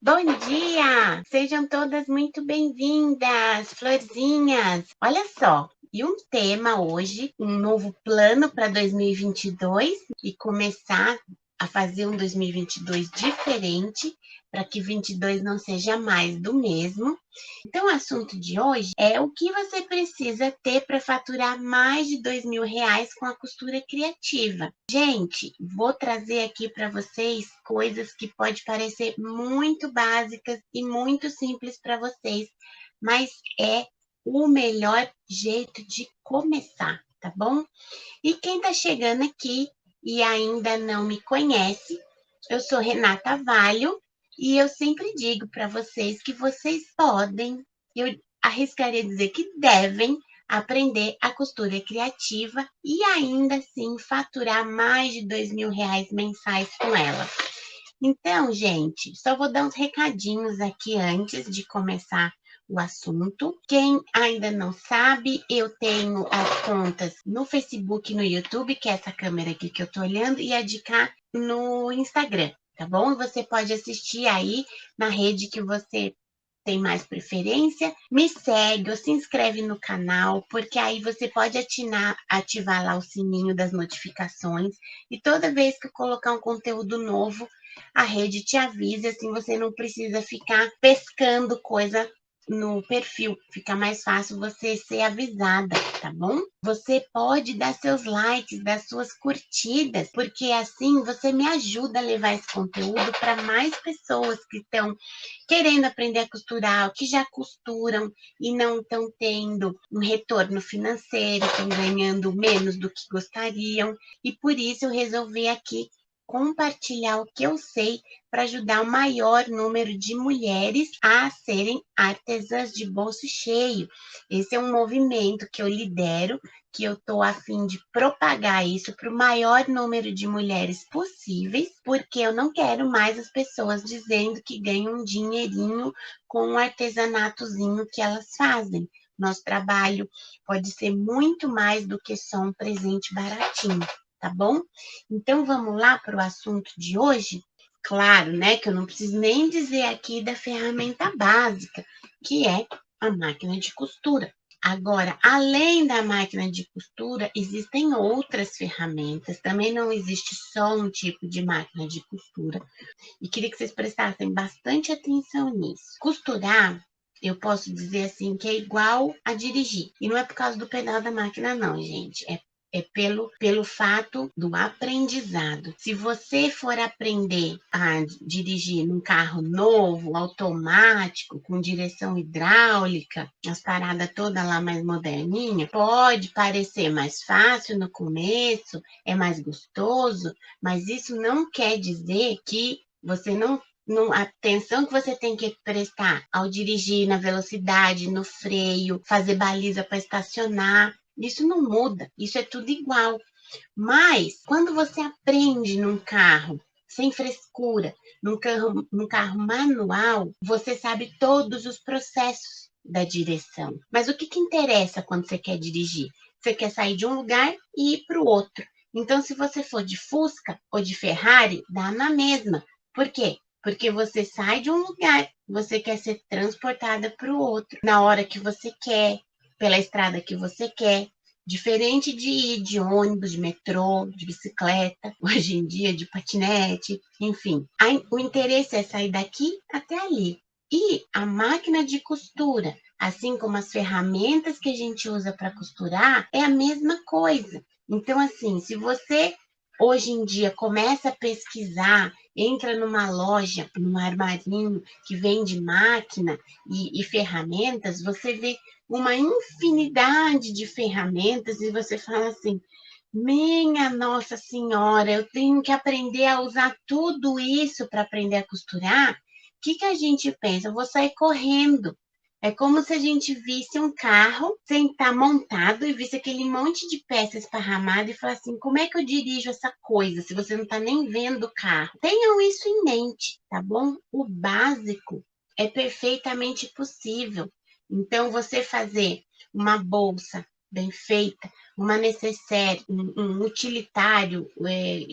Bom dia! Sejam todas muito bem-vindas, florzinhas! Olha só, e um tema hoje, um novo plano para 2022 e começar a fazer um 2022 diferente, para que 22 não seja mais do mesmo. Então, o assunto de hoje é o que você precisa ter para faturar mais de R$ 2.000 com a costura criativa. Gente, vou trazer aqui para vocês coisas que pode parecer muito básicas e muito simples para vocês, mas é o melhor jeito de começar, tá bom? E quem está chegando aqui e ainda não me conhece, eu sou Renata Valho e eu sempre digo para vocês que vocês podem, eu arriscaria dizer que devem aprender a costura criativa e ainda assim faturar mais de R$ 2.000 mensais com ela. Então, gente, só vou dar uns recadinhos aqui antes de começar o assunto. Quem ainda não sabe, eu tenho as contas no Facebook e no YouTube, que é essa câmera aqui que eu tô olhando, e a de cá no Instagram, tá bom? Você pode assistir aí na rede que você tem mais preferência, me segue ou se inscreve no canal, porque aí você pode ativar lá o sininho das notificações e toda vez que eu colocar um conteúdo novo, a rede te avisa, assim você não precisa ficar pescando coisa no perfil, fica mais fácil você ser avisada, tá bom? Você pode dar seus likes, dar suas curtidas, porque assim você me ajuda a levar esse conteúdo para mais pessoas que estão querendo aprender a costurar, que já costuram e não estão tendo um retorno financeiro, estão ganhando menos do que gostariam. E por isso eu resolvi aqui compartilhar o que eu sei para ajudar o maior número de mulheres a serem artesãs de bolso cheio. Esse é um movimento que eu lidero, que eu estou a fim de propagar isso para o maior número de mulheres possíveis, porque eu não quero mais as pessoas dizendo que ganham um dinheirinho com o artesanatozinho que elas fazem. Nosso trabalho pode ser muito mais do que só um presente baratinho, tá bom? Então vamos lá para o assunto de hoje? Claro, né, que eu não preciso nem dizer aqui da ferramenta básica, que é a máquina de costura. Agora, além da máquina de costura, existem outras ferramentas. Também não existe só um tipo de máquina de costura. E queria que vocês prestassem bastante atenção nisso. Costurar, eu posso dizer assim, que é igual a dirigir. E não é por causa do pedal da máquina, não, gente. É pelo fato do aprendizado. Se você for aprender a dirigir num carro novo, automático, com direção hidráulica, as paradas todas lá mais moderninha, pode parecer mais fácil no começo, é mais gostoso, mas isso não quer dizer que você não, a atenção que você tem que prestar ao dirigir na velocidade, no freio, fazer baliza para estacionar, isso não muda, isso é tudo igual. Mas quando você aprende num carro sem frescura, num carro manual, você sabe todos os processos da direção. Mas o que, que interessa quando você quer dirigir? Você quer sair de um lugar e ir para o outro. Então, se você for de Fusca ou de Ferrari, dá na mesma. Por quê? Porque você sai de um lugar, você quer ser transportada para o outro, na hora que você quer, pela estrada que você quer. Diferente de ir de ônibus, de metrô, de bicicleta, hoje em dia de patinete, enfim. O interesse é sair daqui até ali. E a máquina de costura, assim como as ferramentas que a gente usa para costurar, é a mesma coisa. Então, assim, se você hoje em dia começa a pesquisar, entra numa loja, num armarinho que vende máquina e ferramentas, você vê uma infinidade de ferramentas e você fala assim: minha Nossa Senhora, eu tenho que aprender a usar tudo isso para aprender a costurar. O que, que a gente pensa? Eu vou sair correndo. É como se a gente visse um carro sem estar montado e visse aquele monte de peças esparramado e falasse assim: como é que eu dirijo essa coisa se você não está nem vendo o carro? Tenham isso em mente, tá bom? O básico é perfeitamente possível. Então, você fazer uma bolsa bem feita, uma necessaire, um utilitário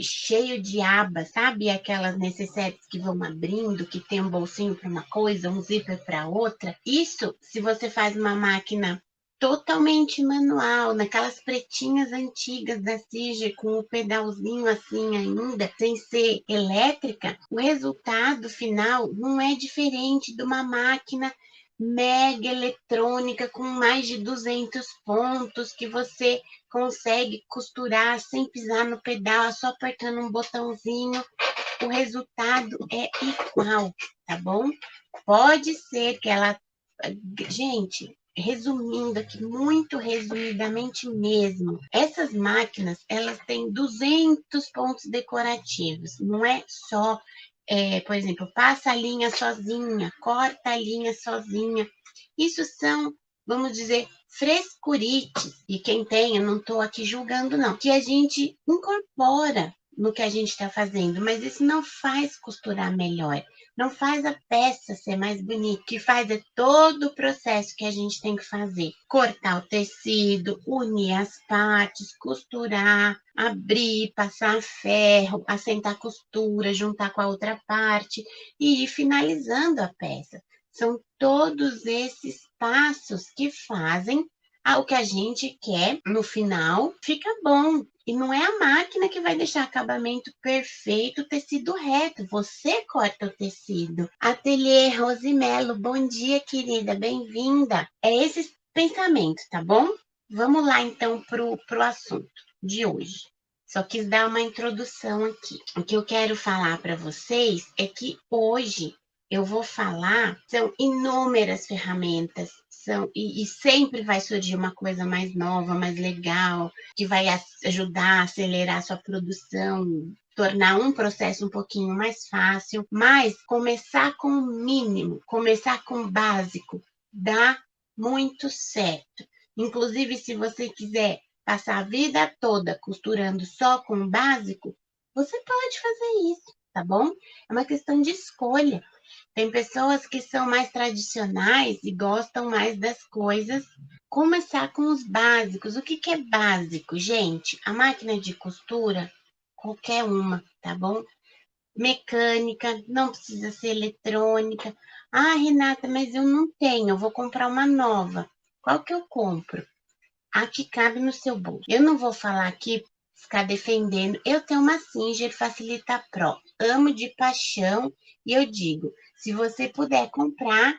cheio de abas, sabe? Aquelas necessaires que vão abrindo, que tem um bolsinho para uma coisa, um zíper para outra. Isso, se você faz uma máquina totalmente manual, naquelas pretinhas antigas da Siger, com o pedalzinho assim ainda, sem ser elétrica, o resultado final não é diferente de uma máquina mega eletrônica com mais de 200 pontos que você consegue costurar sem pisar no pedal, só apertando um botãozinho. O resultado é igual, tá bom? Pode ser que ela... Gente, resumindo aqui, muito resumidamente mesmo, essas máquinas, elas têm 200 pontos decorativos, não é só, por exemplo, passa a linha sozinha, corta a linha sozinha. Isso são, vamos dizer, frescurites, e quem tem, eu não estou aqui julgando não, que a gente incorpora no que a gente está fazendo, mas isso não faz costurar melhor, não faz a peça ser mais bonita. O que faz é todo o processo que a gente tem que fazer. Cortar o tecido, unir as partes, costurar, abrir, passar ferro, assentar a costura, juntar com a outra parte e ir finalizando a peça. São todos esses passos que fazem o que a gente quer no final fica bom. E não é a máquina que vai deixar acabamento perfeito, tecido reto. Você corta o tecido. Ateliê Rosimelo, bom dia, querida, bem-vinda. É esse pensamento, tá bom? Vamos lá, então, pro assunto de hoje. Só quis dar uma introdução aqui. O que eu quero falar para vocês é que hoje eu vou falar, são inúmeras ferramentas, e sempre vai surgir uma coisa mais nova, mais legal, que vai ajudar a acelerar a sua produção, tornar um processo um pouquinho mais fácil, mas começar com o mínimo, começar com o básico, dá muito certo. Inclusive, se você quiser passar a vida toda costurando só com o básico, você pode fazer isso, tá bom? É uma questão de escolha. Tem pessoas que são mais tradicionais e gostam mais das coisas. Começar com os básicos. O que que é básico, gente? A máquina de costura, qualquer uma, tá bom? Mecânica, não precisa ser eletrônica. Ah, Renata, mas eu não tenho, eu vou comprar uma nova. Qual que eu compro? A que cabe no seu bolso. Eu não vou falar aqui, ficar defendendo. Eu tenho uma Singer Facilita Pro. Amo de paixão e eu digo, se você puder comprar,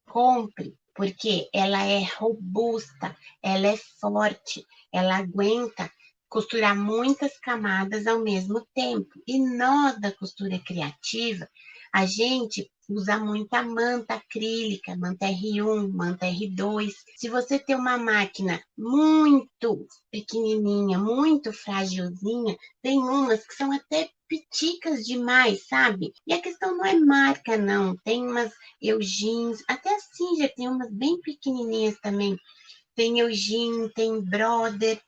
compre, porque ela é robusta, ela é forte, ela aguenta costurar muitas camadas ao mesmo tempo. E nós da costura criativa, a gente usa muita manta acrílica, manta R1, manta R2. Se você tem uma máquina muito pequenininha, muito frágilzinha, tem umas que são até piticas demais, sabe? E a questão não é marca, não. Tem umas Eugins, até a Singer tem umas bem pequenininhas também. Tem Eugene, tem Brother.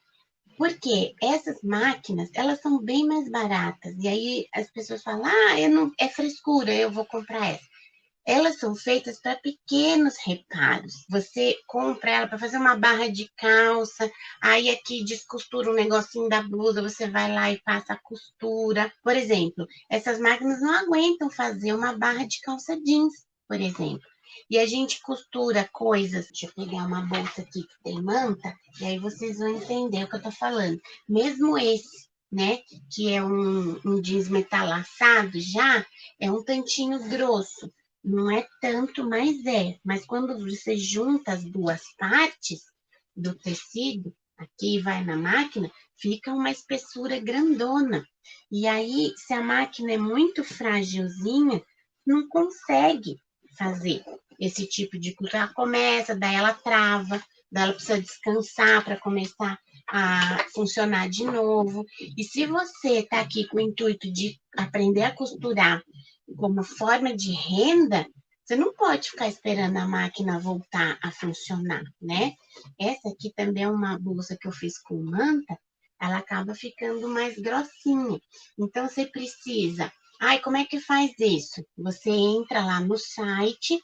Porque essas máquinas, elas são bem mais baratas. E aí as pessoas falam, eu não, é frescura, eu vou comprar essa. Elas são feitas para pequenos reparos. Você compra ela para fazer uma barra de calça, aí aqui descostura um negocinho da blusa, você vai lá e passa a costura. Por exemplo, essas máquinas não aguentam fazer uma barra de calça jeans, por exemplo. E a gente costura coisas. Deixa eu pegar uma bolsa aqui que tem manta, e aí vocês vão entender o que eu tô falando. Mesmo esse, né, que é um jeans metalaçado já, é um tantinho grosso. Não é tanto, mas é. Mas quando você junta as duas partes do tecido, aqui vai na máquina, fica uma espessura grandona. E aí, se a máquina é muito frágilzinha, não consegue fazer esse tipo de costura. Ela começa, daí ela trava, daí ela precisa descansar para começar a funcionar de novo. E se você está aqui com o intuito de aprender a costurar como forma de renda, você não pode ficar esperando a máquina voltar a funcionar, né? Essa aqui também é uma blusa que eu fiz com manta, ela acaba ficando mais grossinha. Então, você precisa... Ai, como é que faz isso? Você entra lá no site,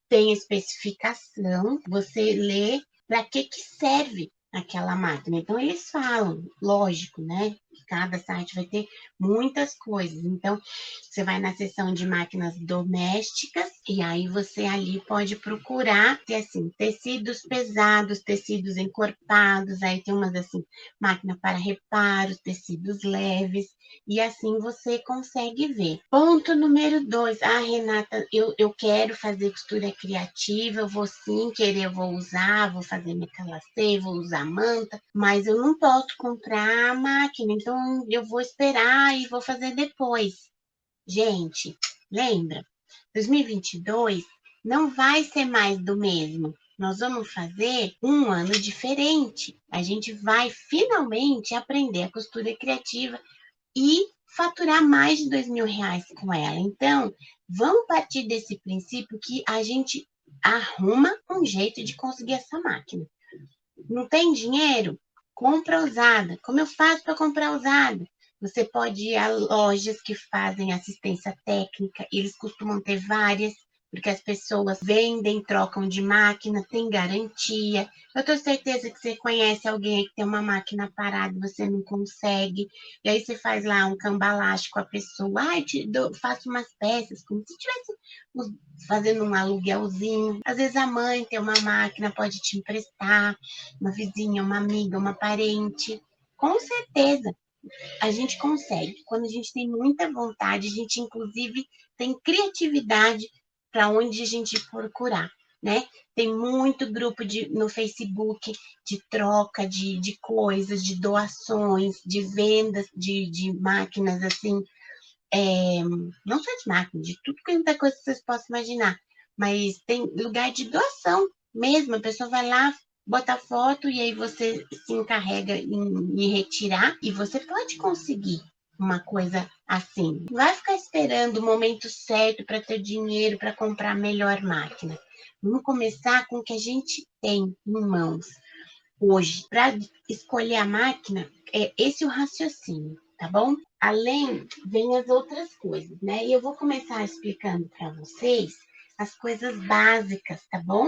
tem especificação, você lê para que serve aquela máquina. Então, eles falam, lógico, né? Cada site vai ter muitas coisas. Então, você vai na seção de máquinas domésticas e aí você ali pode procurar, ter assim, tecidos pesados, tecidos encorpados, aí tem umas assim, máquina para reparos, tecidos leves, e assim você consegue ver. Ponto número 2. Ah, Renata, eu quero fazer costura criativa, eu vou sim querer, eu vou usar, vou fazer metalacê, vou usar manta, mas eu não posso comprar a máquina, então eu vou esperar e vou fazer depois. Gente, lembra? 2022 não vai ser mais do mesmo. Nós vamos fazer um ano diferente. A gente vai finalmente aprender a costura criativa e faturar mais de R$ 2.000 com ela. Então, vamos partir desse princípio que a gente arruma um jeito de conseguir essa máquina. Não tem dinheiro? Compra usada. Como eu faço para comprar usada? Você pode ir a lojas que fazem assistência técnica, eles costumam ter várias, porque as pessoas vendem, trocam de máquina, tem garantia. Eu tenho certeza que você conhece alguém que tem uma máquina parada e você não consegue. E aí você faz lá um cambalache com a pessoa. Ah, faço umas peças, como se estivesse fazendo um aluguelzinho. Às vezes a mãe tem uma máquina, pode te emprestar, uma vizinha, uma amiga, uma parente. Com certeza, a gente consegue. Quando a gente tem muita vontade, a gente inclusive tem criatividade para onde a gente procurar, né? Tem muito grupo no Facebook de troca de coisas, de doações, de vendas de máquinas, assim, não só de máquinas, de tudo quanto é coisa que vocês possam imaginar, mas tem lugar de doação mesmo, a pessoa vai lá, bota foto e aí você se encarrega em retirar e você pode conseguir uma coisa assim. Não vai ficar esperando o momento certo para ter dinheiro para comprar a melhor máquina. Vamos começar com o que a gente tem em mãos hoje. Para escolher a máquina, é esse o raciocínio, tá bom? Além, vem as outras coisas, né? E eu vou começar explicando para vocês as coisas básicas, tá bom?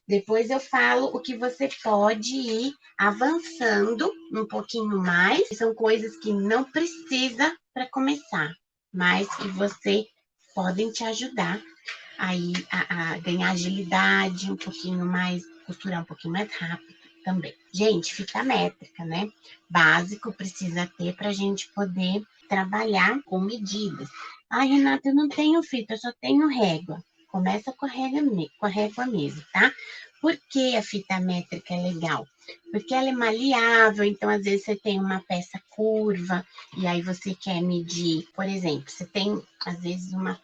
Depois eu falo o que você pode ir avançando um pouquinho mais. São coisas que não precisa para começar, mas que você podem te ajudar aí a ganhar agilidade um pouquinho mais, costurar um pouquinho mais rápido também. Gente, fita métrica, né? Básico precisa ter para a gente poder trabalhar com medidas. Ai, Renata, eu não tenho fita, eu só tenho régua. Começa com a régua mesmo, tá? Por que a fita métrica é legal? Porque ela é maleável, então às vezes você tem uma peça curva e aí você quer medir, por exemplo, você tem às vezes uma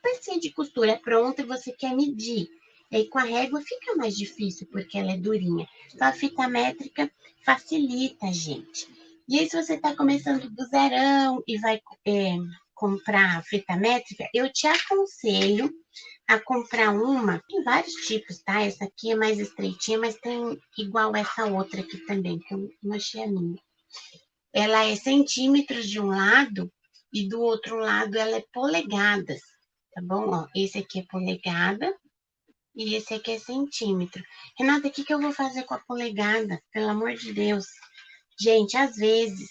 pecinha de costura pronta e você quer medir. E aí com a régua fica mais difícil porque ela é durinha. Então a fita métrica facilita, gente. E aí se você está começando do zerão e vai comprar fita métrica, eu te aconselho a comprar uma, tem vários tipos, tá? Essa aqui é mais estreitinha, mas tem igual essa outra aqui também, que eu não achei a minha. Ela é centímetros de um lado e do outro lado ela é polegadas, tá bom? Ó, esse aqui é polegada e esse aqui é centímetro. Renata, o que eu vou fazer com a polegada? Pelo amor de Deus. Gente, às vezes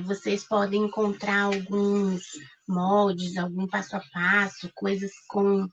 vocês podem encontrar alguns moldes, algum passo a passo, coisas com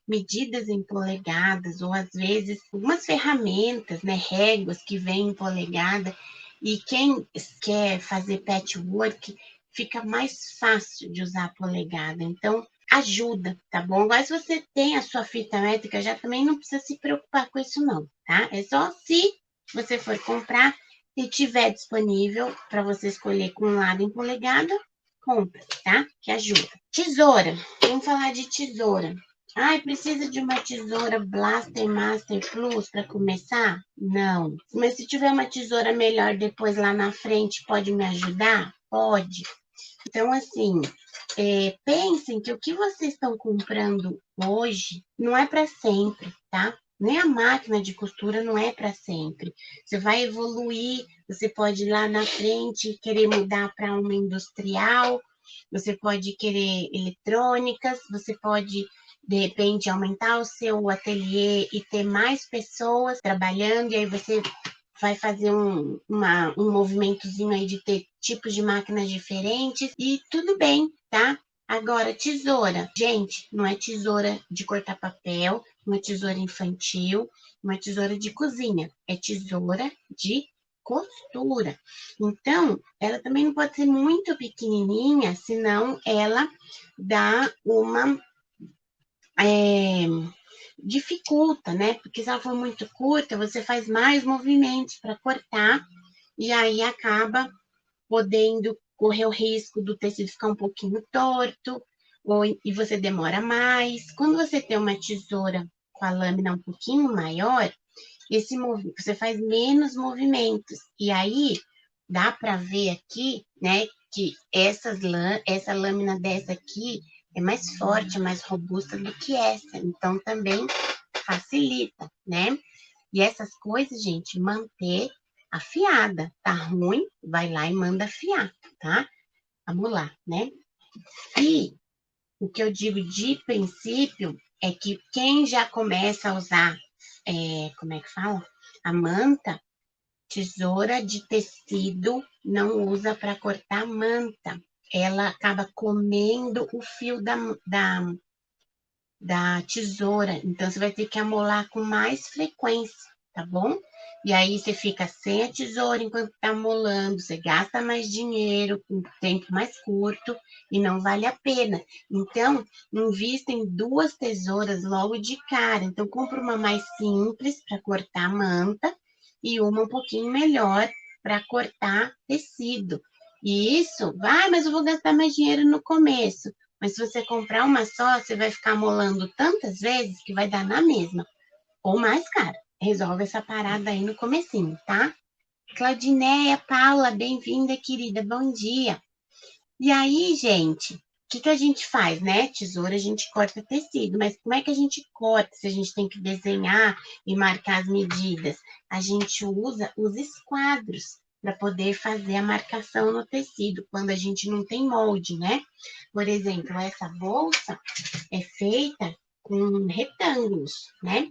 medidas em polegadas, ou às vezes algumas ferramentas, né, réguas que vêm em polegada, e quem quer fazer patchwork fica mais fácil de usar a polegada. Então, ajuda, tá bom? Agora, se você tem a sua fita métrica, já também não precisa se preocupar com isso, não, tá? É só se você for comprar e tiver disponível para você escolher com um lado em polegada, compra, tá? Que ajuda. Tesoura. Vamos falar de tesoura. Ai, precisa de uma tesoura Blaster Master Plus para começar? Não. Mas se tiver uma tesoura melhor depois lá na frente, pode me ajudar? Pode. Então, assim, pensem que o que vocês estão comprando hoje não é para sempre, tá? Nem a máquina de costura não é para sempre. Você vai evoluir, você pode ir lá na frente querer mudar para uma industrial, você pode querer eletrônicas, você pode, de repente, aumentar o seu ateliê e ter mais pessoas trabalhando, e aí você vai fazer um movimentozinho aí de ter tipos de máquinas diferentes e tudo bem, tá? Agora, tesoura. Gente, não é tesoura de cortar papel, não é tesoura infantil, não é tesoura de cozinha, é tesoura de costura. Então, ela também não pode ser muito pequenininha, senão ela dá uma dificulta, né? Porque se ela for muito curta, você faz mais movimentos para cortar e aí acaba podendo correr o risco do tecido ficar um pouquinho torto e você demora mais. Quando você tem uma tesoura com a lâmina um pouquinho maior, você faz menos movimentos e aí dá para ver aqui, né, que essa lâmina dessa aqui é mais forte, mais robusta do que essa. Então também facilita, né? E essas coisas, gente, manter afiada. Tá ruim, vai lá e manda afiar, tá? Vamos lá, né? E o que eu digo de princípio é que quem já começa a usar, como é que fala? A manta, tesoura de tecido, não usa para cortar manta. Ela acaba comendo o fio da tesoura. Então, você vai ter que amolar com mais frequência, tá bom? E aí, você fica sem a tesoura enquanto tá amolando, você gasta mais dinheiro, com tempo mais curto, e não vale a pena. Então, invista em duas tesouras logo de cara. Então, compra uma mais simples para cortar manta e uma um pouquinho melhor para cortar tecido. E isso, vai, mas eu vou gastar mais dinheiro no começo. Mas se você comprar uma só, você vai ficar molando tantas vezes que vai dar na mesma. Ou mais caro. Resolve essa parada aí no comecinho, tá? Claudineia, Paula, bem-vinda, querida. Bom dia. E aí, gente, o que a gente faz, né? Tesoura, a gente corta tecido, mas como é que a gente corta se a gente tem que desenhar e marcar as medidas? A gente usa os esquadros para poder fazer a marcação no tecido, quando a gente não tem molde, né? Por exemplo, essa bolsa é feita com retângulos, né?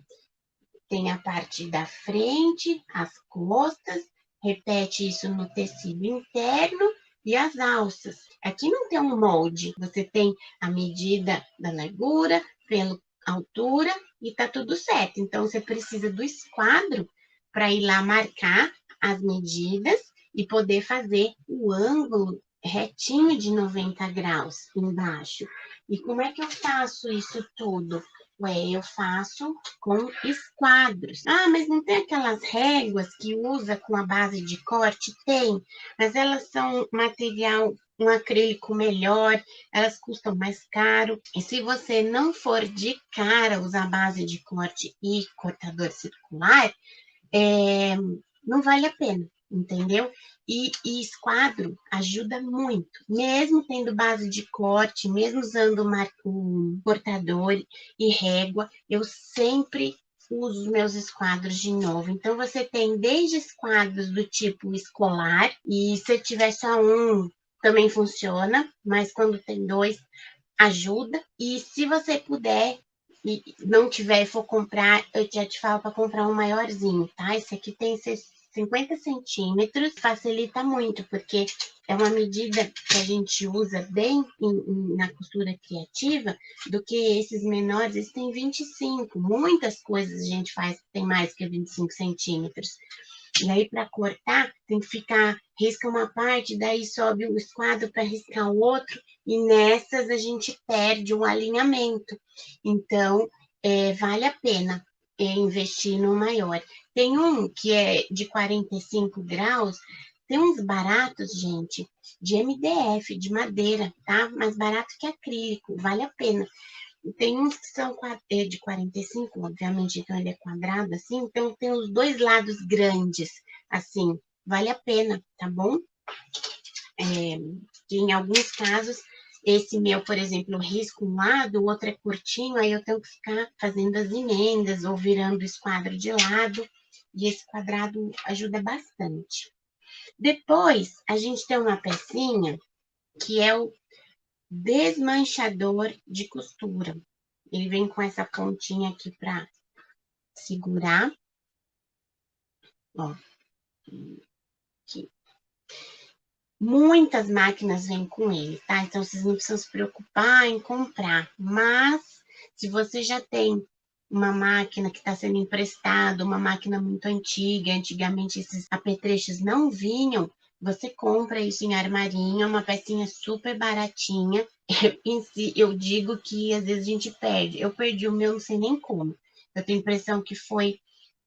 Tem a parte da frente, as costas, repete isso no tecido interno e as alças. Aqui não tem um molde, você tem a medida da largura, pela altura e tá tudo certo. Então, você precisa do esquadro para ir lá marcar as medidas e poder fazer o ângulo retinho de 90 graus embaixo. E como é que eu faço isso tudo? Ué, eu faço com esquadros. Ah, mas não tem aquelas réguas que usa com a base de corte? Tem, mas elas são material, um acrílico melhor, elas custam mais caro. E se você não for de cara usar base de corte e cortador circular, não vale a pena, entendeu? E esquadro ajuda muito, mesmo tendo base de corte, mesmo usando um cortador e régua, eu sempre uso os meus esquadros de novo. Então, você tem desde esquadros do tipo escolar, e se tiver só um, também funciona, mas quando tem dois, ajuda. E se você puder e não tiver e for comprar, eu já te falo para comprar um maiorzinho, tá? Esse aqui tem 50 centímetros, facilita muito, porque é uma medida que a gente usa bem na costura criativa, do que esses menores, esses têm 25. Muitas coisas a gente faz que tem mais que 25 centímetros. E aí, para cortar, tem que ficar, risca uma parte, daí sobe o esquadro para riscar o outro, e nessas a gente perde o alinhamento. Então, vale a pena investir no maior. Tem um que é de 45 graus, tem uns baratos, gente, de MDF, de madeira, tá? Mais barato que acrílico, vale a pena. Tem uns que são de 45, obviamente, então ele é quadrado, assim, então tem os dois lados grandes, assim, vale a pena, tá bom? Que em alguns casos, esse meu, por exemplo, eu risco um lado, o outro é curtinho, aí eu tenho que ficar fazendo as emendas ou virando o esquadro de lado, e esse quadrado ajuda bastante. Depois, a gente tem uma pecinha que é o desmanchador de costura. Ele vem com essa pontinha aqui para segurar, ó. Aqui. Muitas máquinas vêm com ele, tá? Então, vocês não precisam se preocupar em comprar. Mas, se você já tem uma máquina que está sendo emprestada, uma máquina muito antiga, antigamente esses apetrechos não vinham, você compra isso em armarinho, é uma pecinha super baratinha. Em si, eu digo que às vezes a gente perde. Eu perdi o meu, não sei nem como. Eu tenho a impressão que foi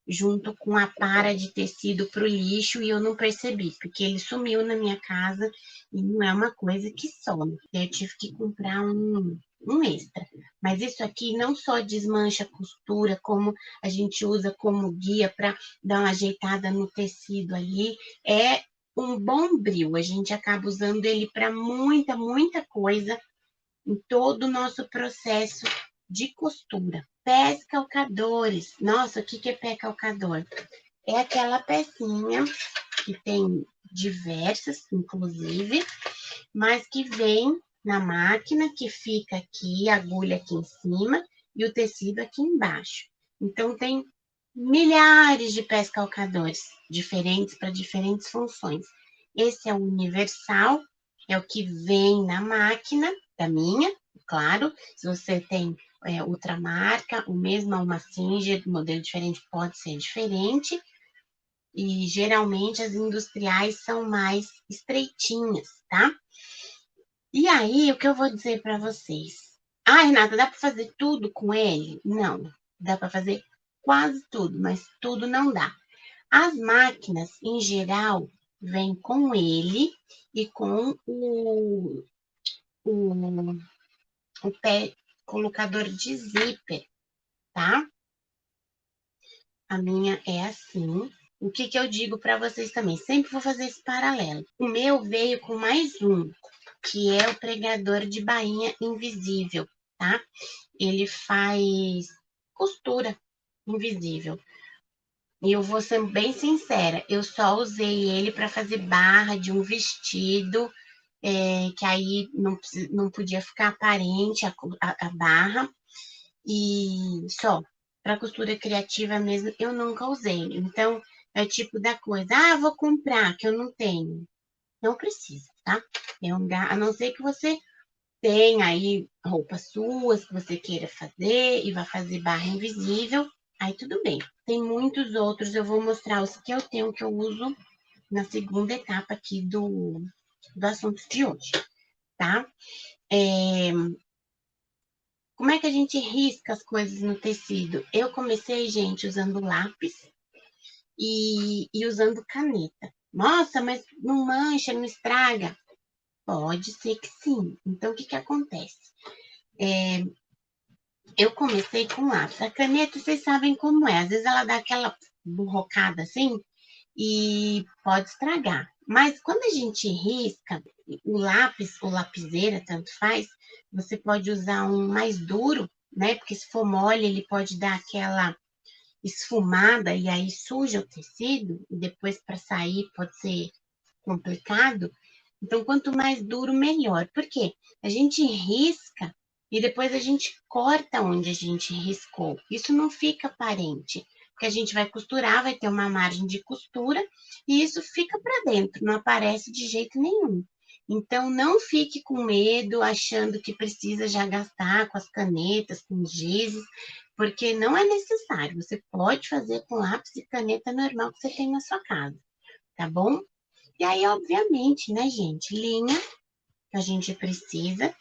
junto com a para de tecido para o lixo e eu não percebi, porque ele sumiu na minha casa e não é uma coisa que some. Eu tive que comprar um extra. Mas isso aqui não só desmancha a costura, como a gente usa como guia para dar uma ajeitada no tecido ali, é um bom bril. A gente acaba usando ele para muita, muita coisa em todo o nosso processo de costura. Pés calcadores. Nossa, o que é pé calcador? É aquela pecinha que tem diversas, inclusive, mas que vem na máquina, que fica aqui, a agulha aqui em cima e o tecido aqui embaixo. Então, tem milhares de pés calcadores diferentes para diferentes funções. Esse é o universal, é o que vem na máquina da minha, claro. Se você tem outra marca, o mesmo é uma Singer, modelo diferente pode ser diferente. E geralmente as industriais são mais estreitinhas, tá? E aí, o que eu vou dizer para vocês? Ah, Renata, dá para fazer tudo com ele? Não, dá para fazer quase tudo, mas tudo não dá. As máquinas, em geral, vêm com ele e com o, o pé colocador de zíper, tá? A minha é assim. O que eu digo para vocês também? Sempre vou fazer esse paralelo. O meu veio com mais um, que é o pregador de bainha invisível, tá? Ele faz costura invisível. E eu vou ser bem sincera, eu só usei ele para fazer barra de um vestido, que aí não podia ficar aparente a barra, e só. Para costura criativa mesmo, eu nunca usei. Então, é o tipo da coisa, ah, vou comprar, que eu não tenho. Não precisa, tá? A não ser que você tenha aí roupas suas que você queira fazer e vai fazer barra invisível, aí tudo bem. Tem muitos outros, eu vou mostrar os que eu tenho, que eu uso na segunda etapa aqui do assunto de hoje, tá? Como é que a gente risca as coisas no tecido? Eu comecei, gente, usando lápis e usando caneta. Nossa, mas não mancha, não estraga? Pode ser que sim. Então, o que acontece? Eu comecei com lápis. A caneta, vocês sabem como é. Às vezes ela dá aquela borrocada assim e pode estragar. Mas quando a gente risca, o lápis ou lapiseira, tanto faz, você pode usar um mais duro, né? Porque se for mole, ele pode dar aquela esfumada e aí suja o tecido, e depois para sair pode ser complicado. Então, quanto mais duro, melhor. Por quê? A gente risca e depois a gente corta onde a gente riscou. Isso não fica aparente, porque a gente vai costurar, vai ter uma margem de costura e isso fica para dentro, não aparece de jeito nenhum. Então, não fique com medo, achando que precisa já gastar com as canetas, com os gizes, porque não é necessário. Você pode fazer com lápis e caneta normal que você tem na sua casa, tá bom? E aí, obviamente, né, gente, linha que a gente precisa.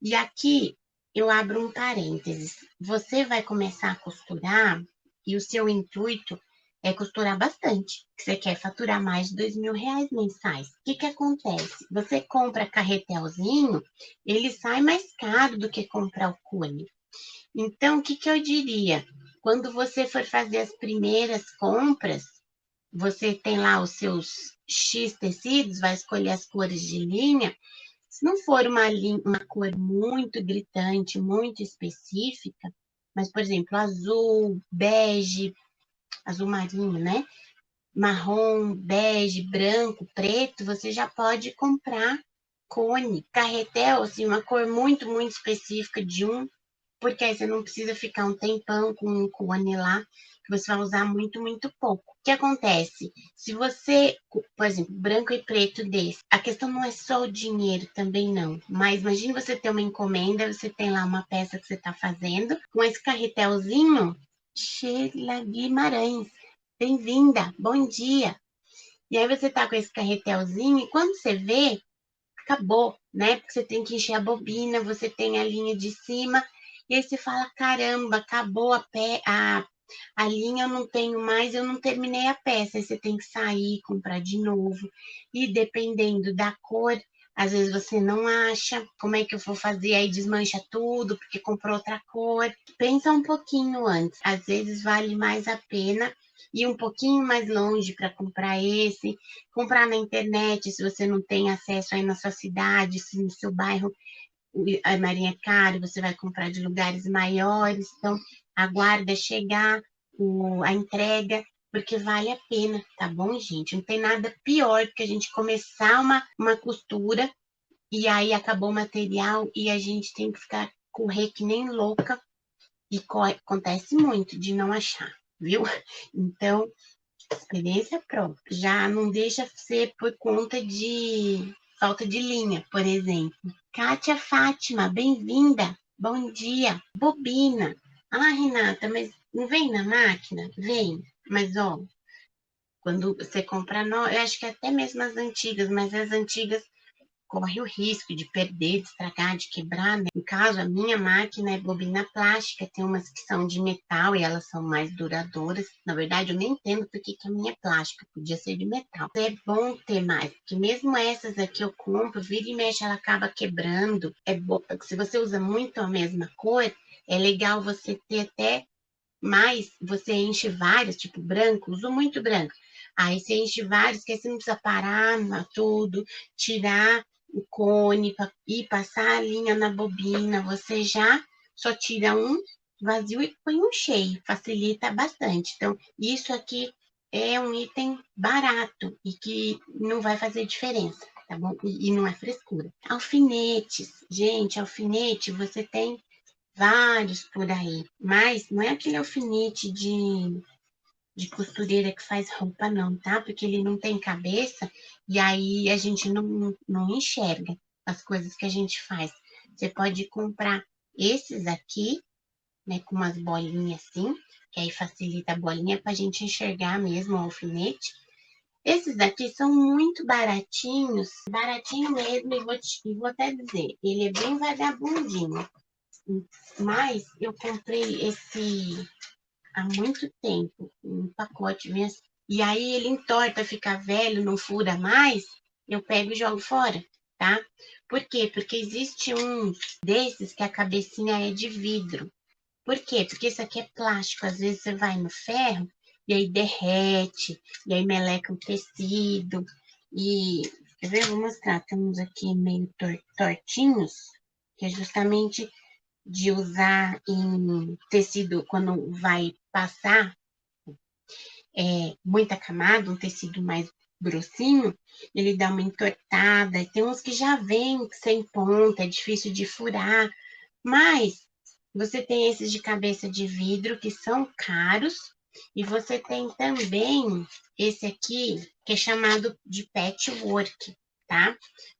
E aqui eu abro um parênteses. Você vai começar a costurar e o seu intuito é costurar bastante. Você quer faturar mais de R$ 2.000 mensais. O que acontece? Você compra carretelzinho, ele sai mais caro do que comprar o cone. Então, o que eu diria? Quando você for fazer as primeiras compras, você tem lá os seus X tecidos, vai escolher as cores de linha. Se não for uma cor muito gritante, muito específica, mas, por exemplo, azul, bege, azul marinho, né? Marrom, bege, branco, preto, você já pode comprar cone, carretel, assim, uma cor muito, muito específica de um porque aí você não precisa ficar um tempão com o anilar, que você vai usar muito, muito pouco. O que acontece? Se você, por exemplo, branco e preto desse, a questão não é só o dinheiro também não, mas imagine você ter uma encomenda, você tem lá uma peça que você está fazendo, com esse carretelzinho, Sheila Guimarães, bem-vinda, bom dia. E aí você tá com esse carretelzinho e quando você vê, acabou, né? Porque você tem que encher a bobina, você tem a linha de cima, e aí você fala, caramba, acabou a linha, eu não tenho mais, eu não terminei a peça. Aí você tem que sair, comprar de novo. E dependendo da cor, às vezes você não acha, como é que eu vou fazer? Aí desmancha tudo, porque comprou outra cor. Pensa um pouquinho antes. Às vezes vale mais a pena ir um pouquinho mais longe para comprar esse, comprar na internet, se você não tem acesso aí na sua cidade, se no seu bairro a marinha é caro, você vai comprar de lugares maiores, então aguarda chegar a entrega, porque vale a pena, tá bom, gente? Não tem nada pior do que a gente começar uma costura e aí acabou o material e a gente tem que ficar correr que nem louca e acontece muito de não achar, viu? Então, experiência própria. Já não deixa ser por conta de falta de linha, por exemplo. Kátia Fátima, bem-vinda. Bom dia. Bobina. Ah, Renata, mas não vem na máquina? Vem. Mas, ó, quando você compra nova, eu acho que até mesmo as antigas, mas as antigas corre o risco de perder, de estragar, de quebrar, né? No caso, a minha máquina é bobina plástica, tem umas que são de metal e elas são mais duradouras. Na verdade, eu nem entendo por que a minha é plástica, podia ser de metal. É bom ter mais, porque mesmo essas aqui eu compro, vira e mexe, ela acaba quebrando. É bom, se você usa muito a mesma cor, é legal você ter até mais, você enche vários, tipo branco, uso muito branco. Aí você enche vários, que aí você não precisa parar tudo, tirar o cone e passar a linha na bobina. Você já só tira um vazio e põe um cheio, facilita bastante. Então, isso aqui é um item barato e que não vai fazer diferença, tá bom? E não é frescura. Alfinetes, gente, alfinete você tem vários por aí, mas não é aquele alfinete de costureira que faz roupa, não, tá? Porque ele não tem cabeça e aí a gente não enxerga as coisas que a gente faz. Você pode comprar esses aqui, né, com umas bolinhas assim, que aí facilita a bolinha para a gente enxergar mesmo o alfinete. Esses daqui são muito baratinhos, baratinho mesmo, e vou até dizer, ele é bem vagabundinho. Mas eu comprei esse há muito tempo, um pacote mesmo. E aí ele entorta, fica velho, não fura mais, eu pego e jogo fora, tá? Por quê? Porque existe um desses que a cabecinha é de vidro. Por quê? Porque isso aqui é plástico. Às vezes você vai no ferro e aí derrete, e aí meleca o tecido. E, quer ver? Eu vou mostrar. Temos aqui meio tortinhos, que é justamente de usar em tecido quando vai passar muita camada, um tecido mais grossinho, ele dá uma entortada. Tem uns que já vêm sem ponta, é difícil de furar, mas você tem esses de cabeça de vidro que são caros e você tem também esse aqui que é chamado de patchwork, tá?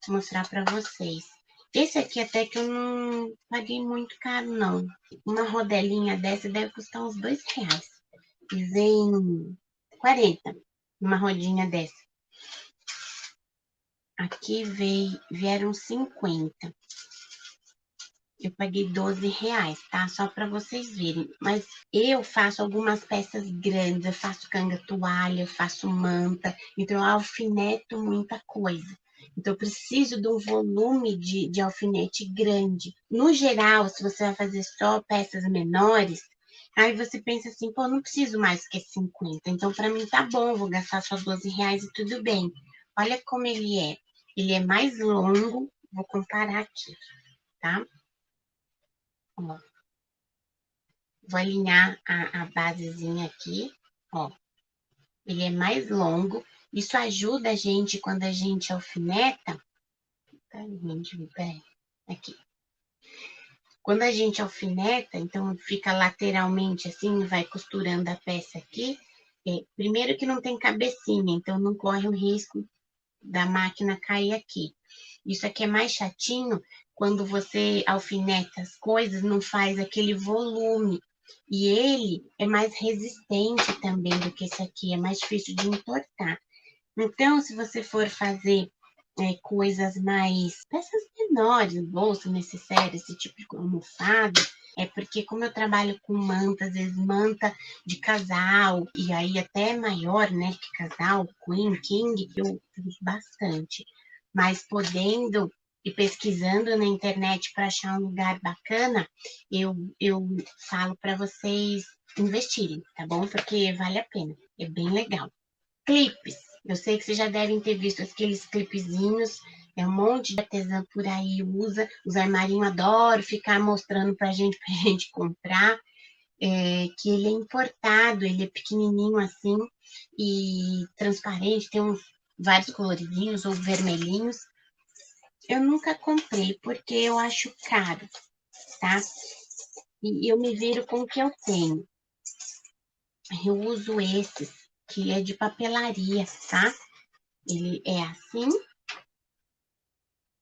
Vou mostrar para vocês. Esse aqui até que eu não paguei muito caro, não. Uma rodelinha dessa deve custar uns R$ 2. E vem 40, uma rodinha dessa. Aqui vieram 50. Eu paguei R$ 12, tá? Só para vocês verem. Mas eu faço algumas peças grandes, eu faço canga toalha, eu faço manta, então eu alfineto muita coisa. Então, eu preciso de um volume de alfinete grande. No geral, se você vai fazer só peças menores, aí você pensa assim, pô, não preciso mais que 50. Então, para mim tá bom, vou gastar só R$ 12 e tudo bem. Olha como ele é. Ele é mais longo, vou comparar aqui, tá? Ó, vou alinhar a basezinha aqui, ó. Ele é mais longo. Isso ajuda a gente quando a gente alfineta. Tá, gente, peraí. Aqui. Quando a gente alfineta, então fica lateralmente assim, vai costurando a peça aqui. Primeiro que não tem cabecinha, então não corre o risco da máquina cair aqui. Isso aqui é mais chatinho quando você alfineta as coisas, não faz aquele volume. E ele é mais resistente também do que esse aqui, é mais difícil de entortar. Então, se você for fazer coisas mais, peças menores, bolsa, necessário, esse tipo de almofada, é porque como eu trabalho com manta, às vezes manta de casal, e aí até maior, né, que casal, queen, king, eu uso bastante. Mas podendo e pesquisando na internet para achar um lugar bacana, eu falo para vocês investirem, tá bom? Porque vale a pena, é bem legal. Clipes. Eu sei que vocês já devem ter visto aqueles clipezinhos. É um monte de artesã por aí usa. Os armarinhos adoram ficar mostrando pra gente, pra gente comprar. Que ele é importado, ele é pequenininho assim e transparente, tem uns vários coloridinhos ou vermelhinhos. Eu nunca comprei porque eu acho caro, tá? E eu me viro com o que eu tenho. Eu uso esses, que é de papelaria, tá? Ele é assim.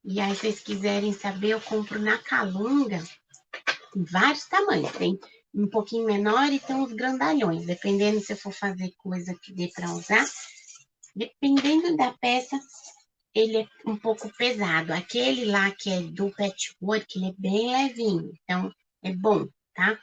E aí, se vocês quiserem saber, eu compro na Calunga, em vários tamanhos. Tem um pouquinho menor e tem uns grandalhões. Dependendo se eu for fazer coisa que dê para usar. Dependendo da peça, ele é um pouco pesado. Aquele lá que é do patchwork, ele é bem levinho. Então, é bom, tá?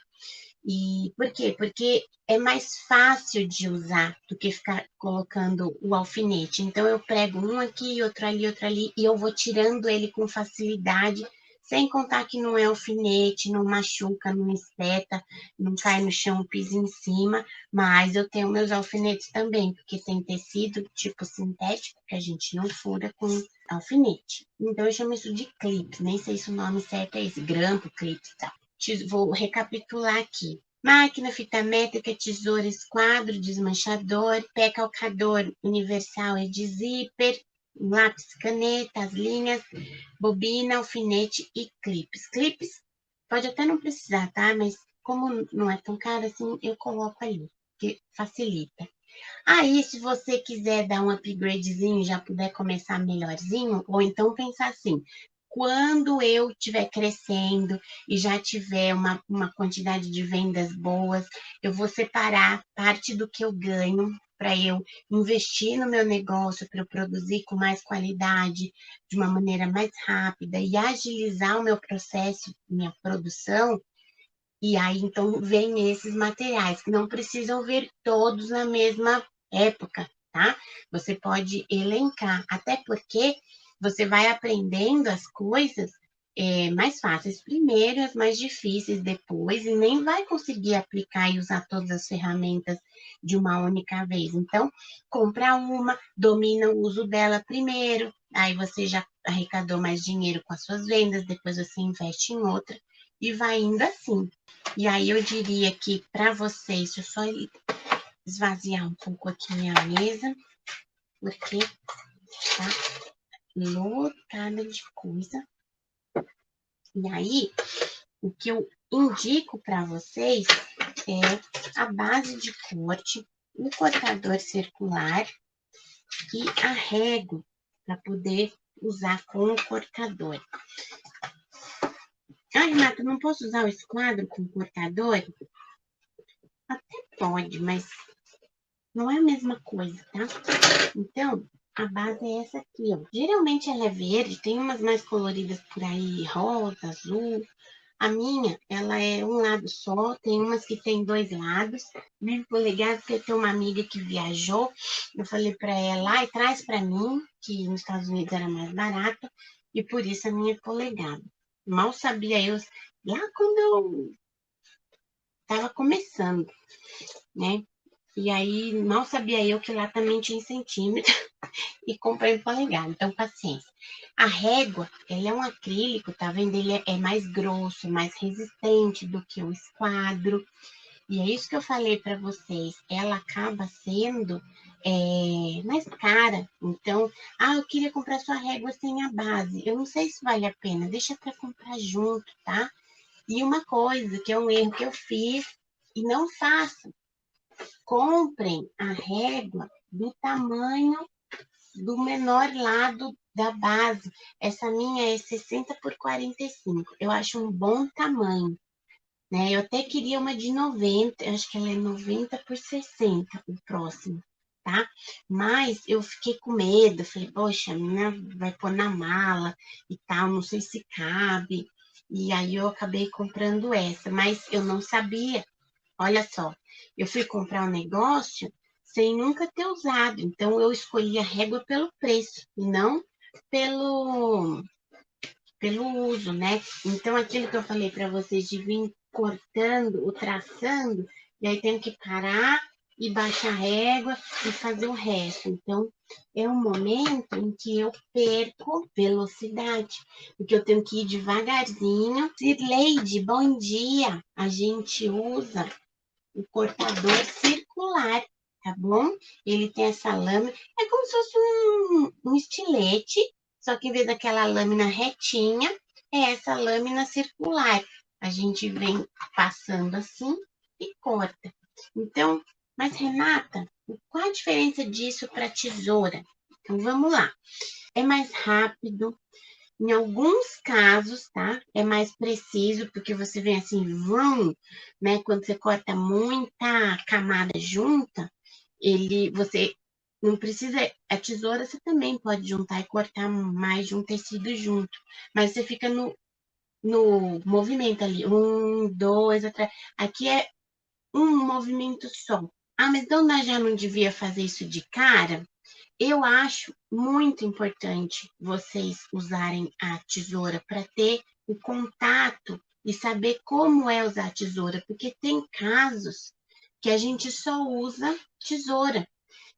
E por quê? Porque é mais fácil de usar do que ficar colocando o alfinete. Então, eu prego um aqui, outro ali, e eu vou tirando ele com facilidade, sem contar que não é alfinete, não machuca, não espeta, não cai no chão, pisa em cima. Mas eu tenho meus alfinetes também, porque tem tecido tipo sintético, que a gente não fura com alfinete. Então, eu chamo isso de clipe, nem sei se o nome certo é esse, grampo, clipe e tal. Vou recapitular aqui. Máquina, fita métrica, tesoura, esquadro, desmanchador, pé calcador universal e de zíper, lápis, caneta, as linhas, bobina, alfinete e clipes. Clipes pode até não precisar, tá? Mas como não é tão caro assim, eu coloco ali, que facilita. Aí, se você quiser dar um upgradezinho, já puder começar melhorzinho, ou então pensar assim, quando eu estiver crescendo e já tiver uma quantidade de vendas boas, eu vou separar parte do que eu ganho para eu investir no meu negócio, para eu produzir com mais qualidade, de uma maneira mais rápida e agilizar o meu processo, minha produção. E aí, então, vem esses materiais, que não precisam vir todos na mesma época, tá? Você pode elencar, até porque você vai aprendendo as coisas mais fáceis primeiro, as mais difíceis depois, e nem vai conseguir aplicar e usar todas as ferramentas de uma única vez. Então, compra uma, domina o uso dela primeiro, aí você já arrecadou mais dinheiro com as suas vendas, depois você investe em outra, e vai indo assim. E aí eu diria que para vocês, deixa eu só esvaziar um pouco aqui minha mesa, porque tá lotada de coisa. E aí, o que eu indico para vocês é a base de corte, o cortador circular e a régua para poder usar com o cortador. Ah, Renata, não posso usar o esquadro com o cortador? Até pode, mas não é a mesma coisa, tá? Então, a base é essa aqui, ó. Geralmente ela é verde, tem umas mais coloridas por aí, rosa, azul. A minha, ela é um lado só, tem umas que tem dois lados. Meio polegada, porque eu tenho uma amiga que viajou. Eu falei para ela, e traz para mim, que nos Estados Unidos era mais barato, e por isso a minha é polegada. Mal sabia eu, lá quando eu estava começando, né? E aí, mal sabia eu que lá também tinha centímetro e comprei em polegada, então paciência. A régua, ela é um acrílico, tá vendo? Ele é mais grosso, mais resistente do que o esquadro. E é isso que eu falei para vocês, ela acaba sendo mais cara. Então, eu queria comprar sua régua sem a base. Eu não sei se vale a pena, deixa para comprar junto, tá? E uma coisa que é um erro que eu fiz e não façam, comprem a régua do tamanho do menor lado da base. Essa minha é 60 por 45. Eu acho um bom tamanho, né? Eu até queria uma de 90, eu acho que ela é 90 por 60, o próximo, tá? Mas eu fiquei com medo, falei, poxa, a minha vai pôr na mala e tal, não sei se cabe. E aí eu acabei comprando essa, mas eu não sabia. Olha só, eu fui comprar um negócio sem nunca ter usado, então eu escolhi a régua pelo preço e não pelo uso, né? Então, aquilo que eu falei para vocês de vir cortando ou traçando, e aí tenho que parar e baixar a régua e fazer o resto. Então, é um momento em que eu perco velocidade, porque eu tenho que ir devagarzinho. Cirleide, bom dia! A gente usa o cortador circular, tá bom? Ele tem essa lâmina, é como se fosse um estilete, só que em vez daquela lâmina retinha, é essa lâmina circular. A gente vem passando assim e corta. Então, mas Renata, qual a diferença disso para tesoura? Então, vamos lá. É mais rápido, em alguns casos, tá? É mais preciso, porque você vem assim, vrum, né? Quando você corta muita camada junta, você não precisa. A tesoura você também pode juntar e cortar mais de um tecido junto, mas você fica no movimento ali, um, dois, atrás. Aqui é um movimento só. Ah, mas então nós já não devia fazer isso de cara? Eu acho muito importante vocês usarem a tesoura para ter o contato e saber como é usar a tesoura, porque tem casos que a gente só usa tesoura.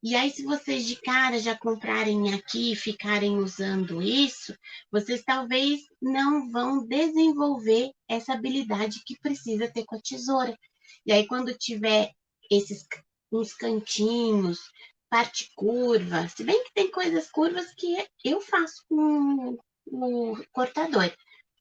E aí, se vocês de cara já comprarem aqui e ficarem usando isso, vocês talvez não vão desenvolver essa habilidade que precisa ter com a tesoura. E aí, quando tiver esses uns cantinhos, parte curva, se bem que tem coisas curvas que eu faço com o cortador,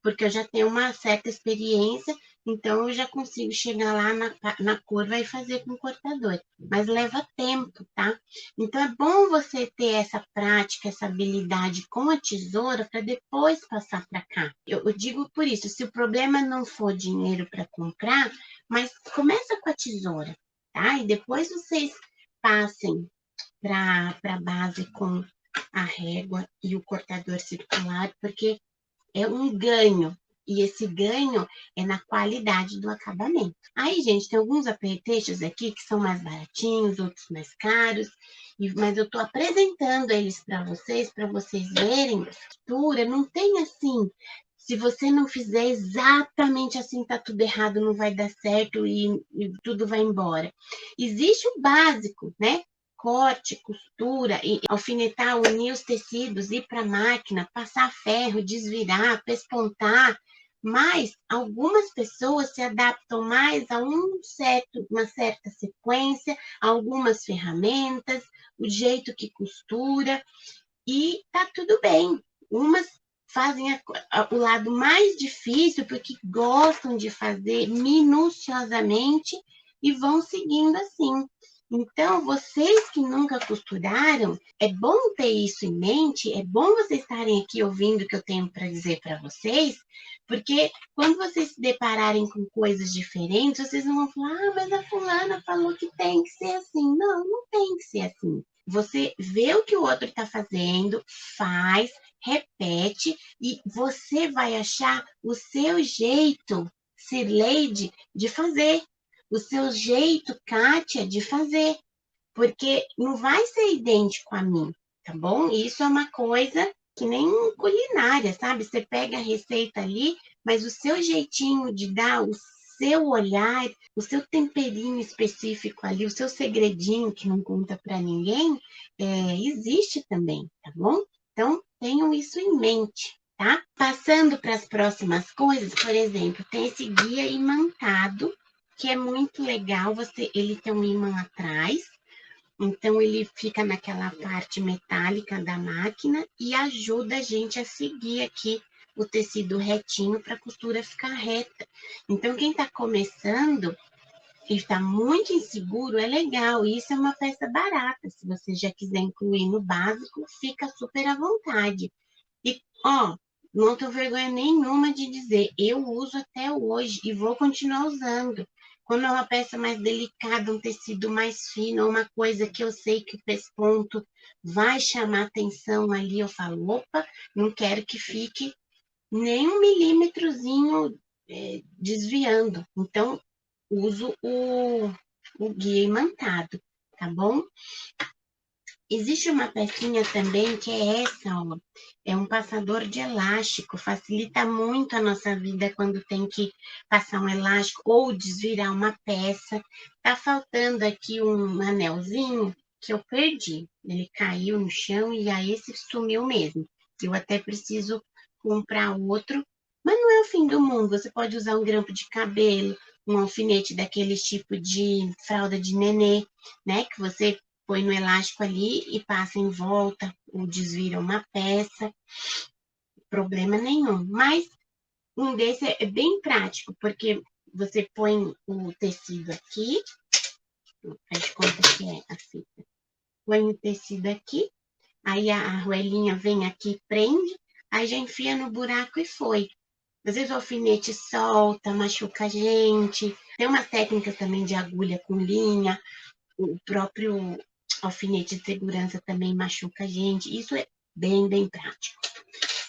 porque eu já tenho uma certa experiência, então eu já consigo chegar lá na curva e fazer com o cortador. Mas leva tempo, tá? Então é bom você ter essa prática, essa habilidade com a tesoura para depois passar para cá. Eu digo por isso, se o problema não for dinheiro para comprar, mas começa com a tesoura, tá? E depois vocês passem para a base com a régua e o cortador circular, porque é um ganho. E esse ganho é na qualidade do acabamento. Aí, gente, tem alguns apertechos aqui que são mais baratinhos, outros mais caros, mas eu estou apresentando eles para vocês verem. Textura não tem assim. Se você não fizer exatamente assim, tá tudo errado, não vai dar certo e tudo vai embora. Existe o básico, né? Corte, costura, e alfinetar, unir os tecidos, ir para a máquina, passar ferro, desvirar, pespontar. Mas algumas pessoas se adaptam mais a uma certa sequência, algumas ferramentas, o jeito que costura, e tá tudo bem. Umas fazem o lado mais difícil porque gostam de fazer minuciosamente e vão seguindo assim. Então, vocês que nunca costuraram, é bom ter isso em mente, é bom vocês estarem aqui ouvindo o que eu tenho para dizer para vocês, porque quando vocês se depararem com coisas diferentes, vocês não vão falar, ah, mas a fulana falou que tem que ser assim. Não, não tem que ser assim. Você vê o que o outro está fazendo, faz, repete, e você vai achar o seu jeito, Cirleide, de fazer o seu jeito, Kátia, de fazer, porque não vai ser idêntico a mim, tá bom? Isso é uma coisa que nem culinária, sabe? Você pega a receita ali, mas o seu jeitinho de dar o seu olhar, o seu temperinho específico ali, o seu segredinho que não conta para ninguém, existe também, tá bom? Então, tenham isso em mente, tá? Passando para as próximas coisas, por exemplo, tem esse guia imantado, que é muito legal, ele tem um imã atrás, então ele fica naquela parte metálica da máquina e ajuda a gente a seguir aqui o tecido retinho para a costura ficar reta. Então, quem está começando e está muito inseguro, é legal. Isso é uma peça barata. Se você já quiser incluir no básico, fica super à vontade. E, ó, não tenho vergonha nenhuma de dizer, eu uso até hoje e vou continuar usando. Quando é uma peça mais delicada, um tecido mais fino, uma coisa que eu sei que o pesponto vai chamar atenção ali, eu falo, opa, não quero que fique nem um milímetrozinho desviando. Então, uso o guia imantado, tá bom? Existe uma pecinha também que é essa, ó. É um passador de elástico, facilita muito a nossa vida quando tem que passar um elástico ou desvirar uma peça. Tá faltando aqui um anelzinho que eu perdi. Ele caiu no chão e aí esse sumiu mesmo. Eu até preciso comprar outro, mas não é o fim do mundo. Você pode usar um grampo de cabelo, um alfinete daqueles tipo de fralda de nenê, né? Que você põe no elástico ali e passa em volta, ou desvira uma peça, problema nenhum. Mas um desse é bem prático, porque você põe o tecido aqui, faz de conta que é a fita. Põe o tecido aqui, aí a arruelinha vem aqui, prende, aí já enfia no buraco e foi. Às vezes o alfinete solta, machuca a gente. Tem umas técnicas também de agulha com linha, o próprio alfinete de segurança também machuca a gente. Isso é bem prático.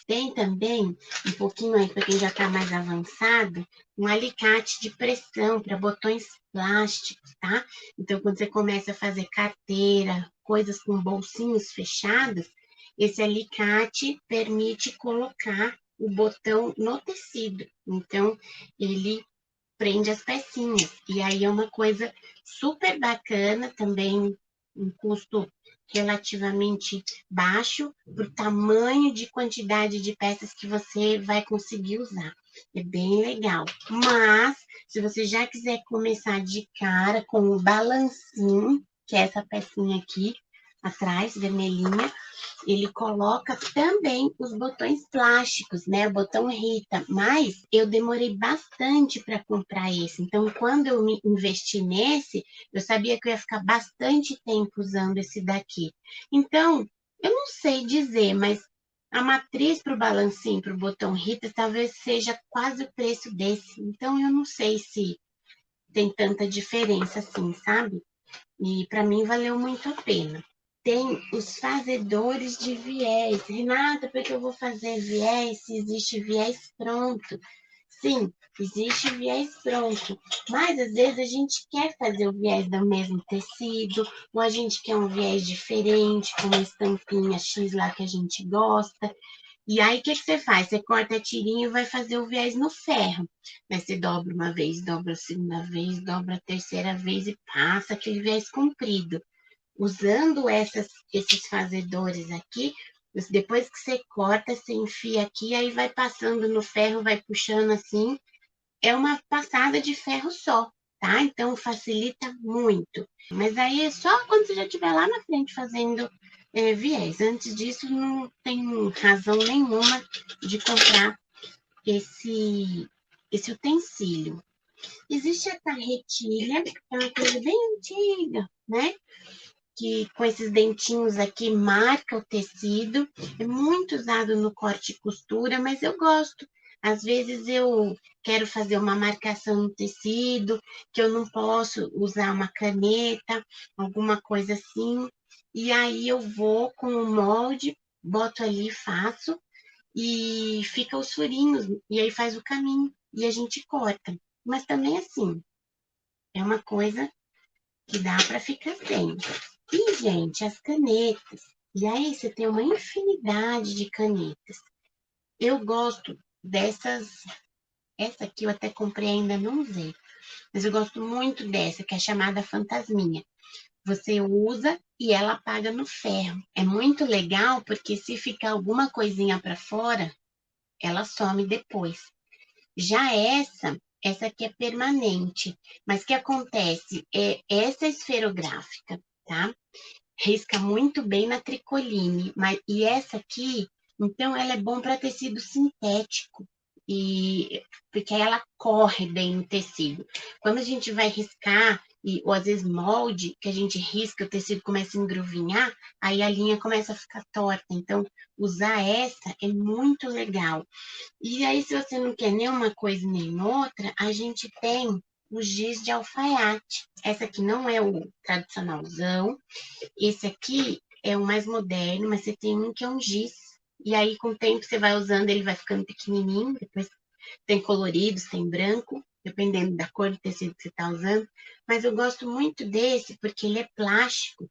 Tem também, um pouquinho aí para quem já está mais avançado, um alicate de pressão para botões plásticos, tá? Então, quando você começa a fazer carteira, coisas com bolsinhos fechados, esse alicate permite colocar o botão no tecido. Então, ele prende as pecinhas. E aí é uma coisa super bacana, também um custo relativamente baixo para o tamanho de quantidade de peças que você vai conseguir usar. É bem legal. Mas, se você já quiser começar de cara com o balancinho, que é essa pecinha aqui, atrás, vermelhinha, ele coloca também os botões plásticos, né? O botão Rita, mas eu demorei bastante para comprar esse. Então, quando eu me investi nesse, eu sabia que eu ia ficar bastante tempo usando esse daqui. Então, eu não sei dizer, mas a matriz para o balancinho, para o botão Rita, talvez seja quase o preço desse. Então, eu não sei se tem tanta diferença assim, sabe? E para mim valeu muito a pena. Tem os fazedores de viés. Renata, por que eu vou fazer viés se existe viés pronto? Sim, existe viés pronto, mas às vezes a gente quer fazer o viés do mesmo tecido, ou a gente quer um viés diferente, com uma estampinha X lá que a gente gosta. E aí, o que você faz? Você corta a tirinha e vai fazer o viés no ferro. Mas você dobra uma vez, dobra a segunda vez, dobra a terceira vez e passa aquele viés comprido. Usando esses fazedores aqui, depois que você corta, você enfia aqui, aí vai passando no ferro, vai puxando assim. É uma passada de ferro só, tá? Então facilita muito. Mas aí é só quando você já estiver lá na frente fazendo viés. Antes disso, não tem razão nenhuma de comprar esse utensílio. Existe a carretilha, que é uma coisa bem antiga, né? Que com esses dentinhos aqui marca o tecido. É muito usado no corte e costura, mas eu gosto. Às vezes eu quero fazer uma marcação no tecido, que eu não posso usar uma caneta, alguma coisa assim. E aí eu vou com o molde, boto ali, faço, e fica os furinhos, e aí faz o caminho, e a gente corta. Mas também assim, é uma coisa que dá para ficar sem. E, gente, as canetas. E aí você tem uma infinidade de canetas. Eu gosto dessas. Essa aqui eu até comprei, ainda não usei. Mas eu gosto muito dessa, que é chamada Fantasminha. Você usa e ela apaga no ferro. É muito legal porque se ficar alguma coisinha para fora, ela some depois. Já essa aqui é permanente. Mas o que acontece? Essa é esferográfica, tá? Risca muito bem na tricoline, mas e essa aqui Então, ela é bom para tecido sintético, e porque ela corre bem no tecido. Quando a gente vai riscar, ou às vezes molde, que a gente risca, o tecido começa a engruvinhar, aí a linha começa a ficar torta. Então, usar essa é muito legal. E aí, se você não quer nem uma coisa nem outra, a gente tem o giz de alfaiate. Essa aqui não é o tradicionalzão. Esse aqui é o mais moderno, mas você tem um que é um giz. E aí, com o tempo, você vai usando, ele vai ficando pequenininho. Depois tem coloridos, tem branco, dependendo da cor do tecido que você está usando. Mas eu gosto muito desse porque ele é plástico,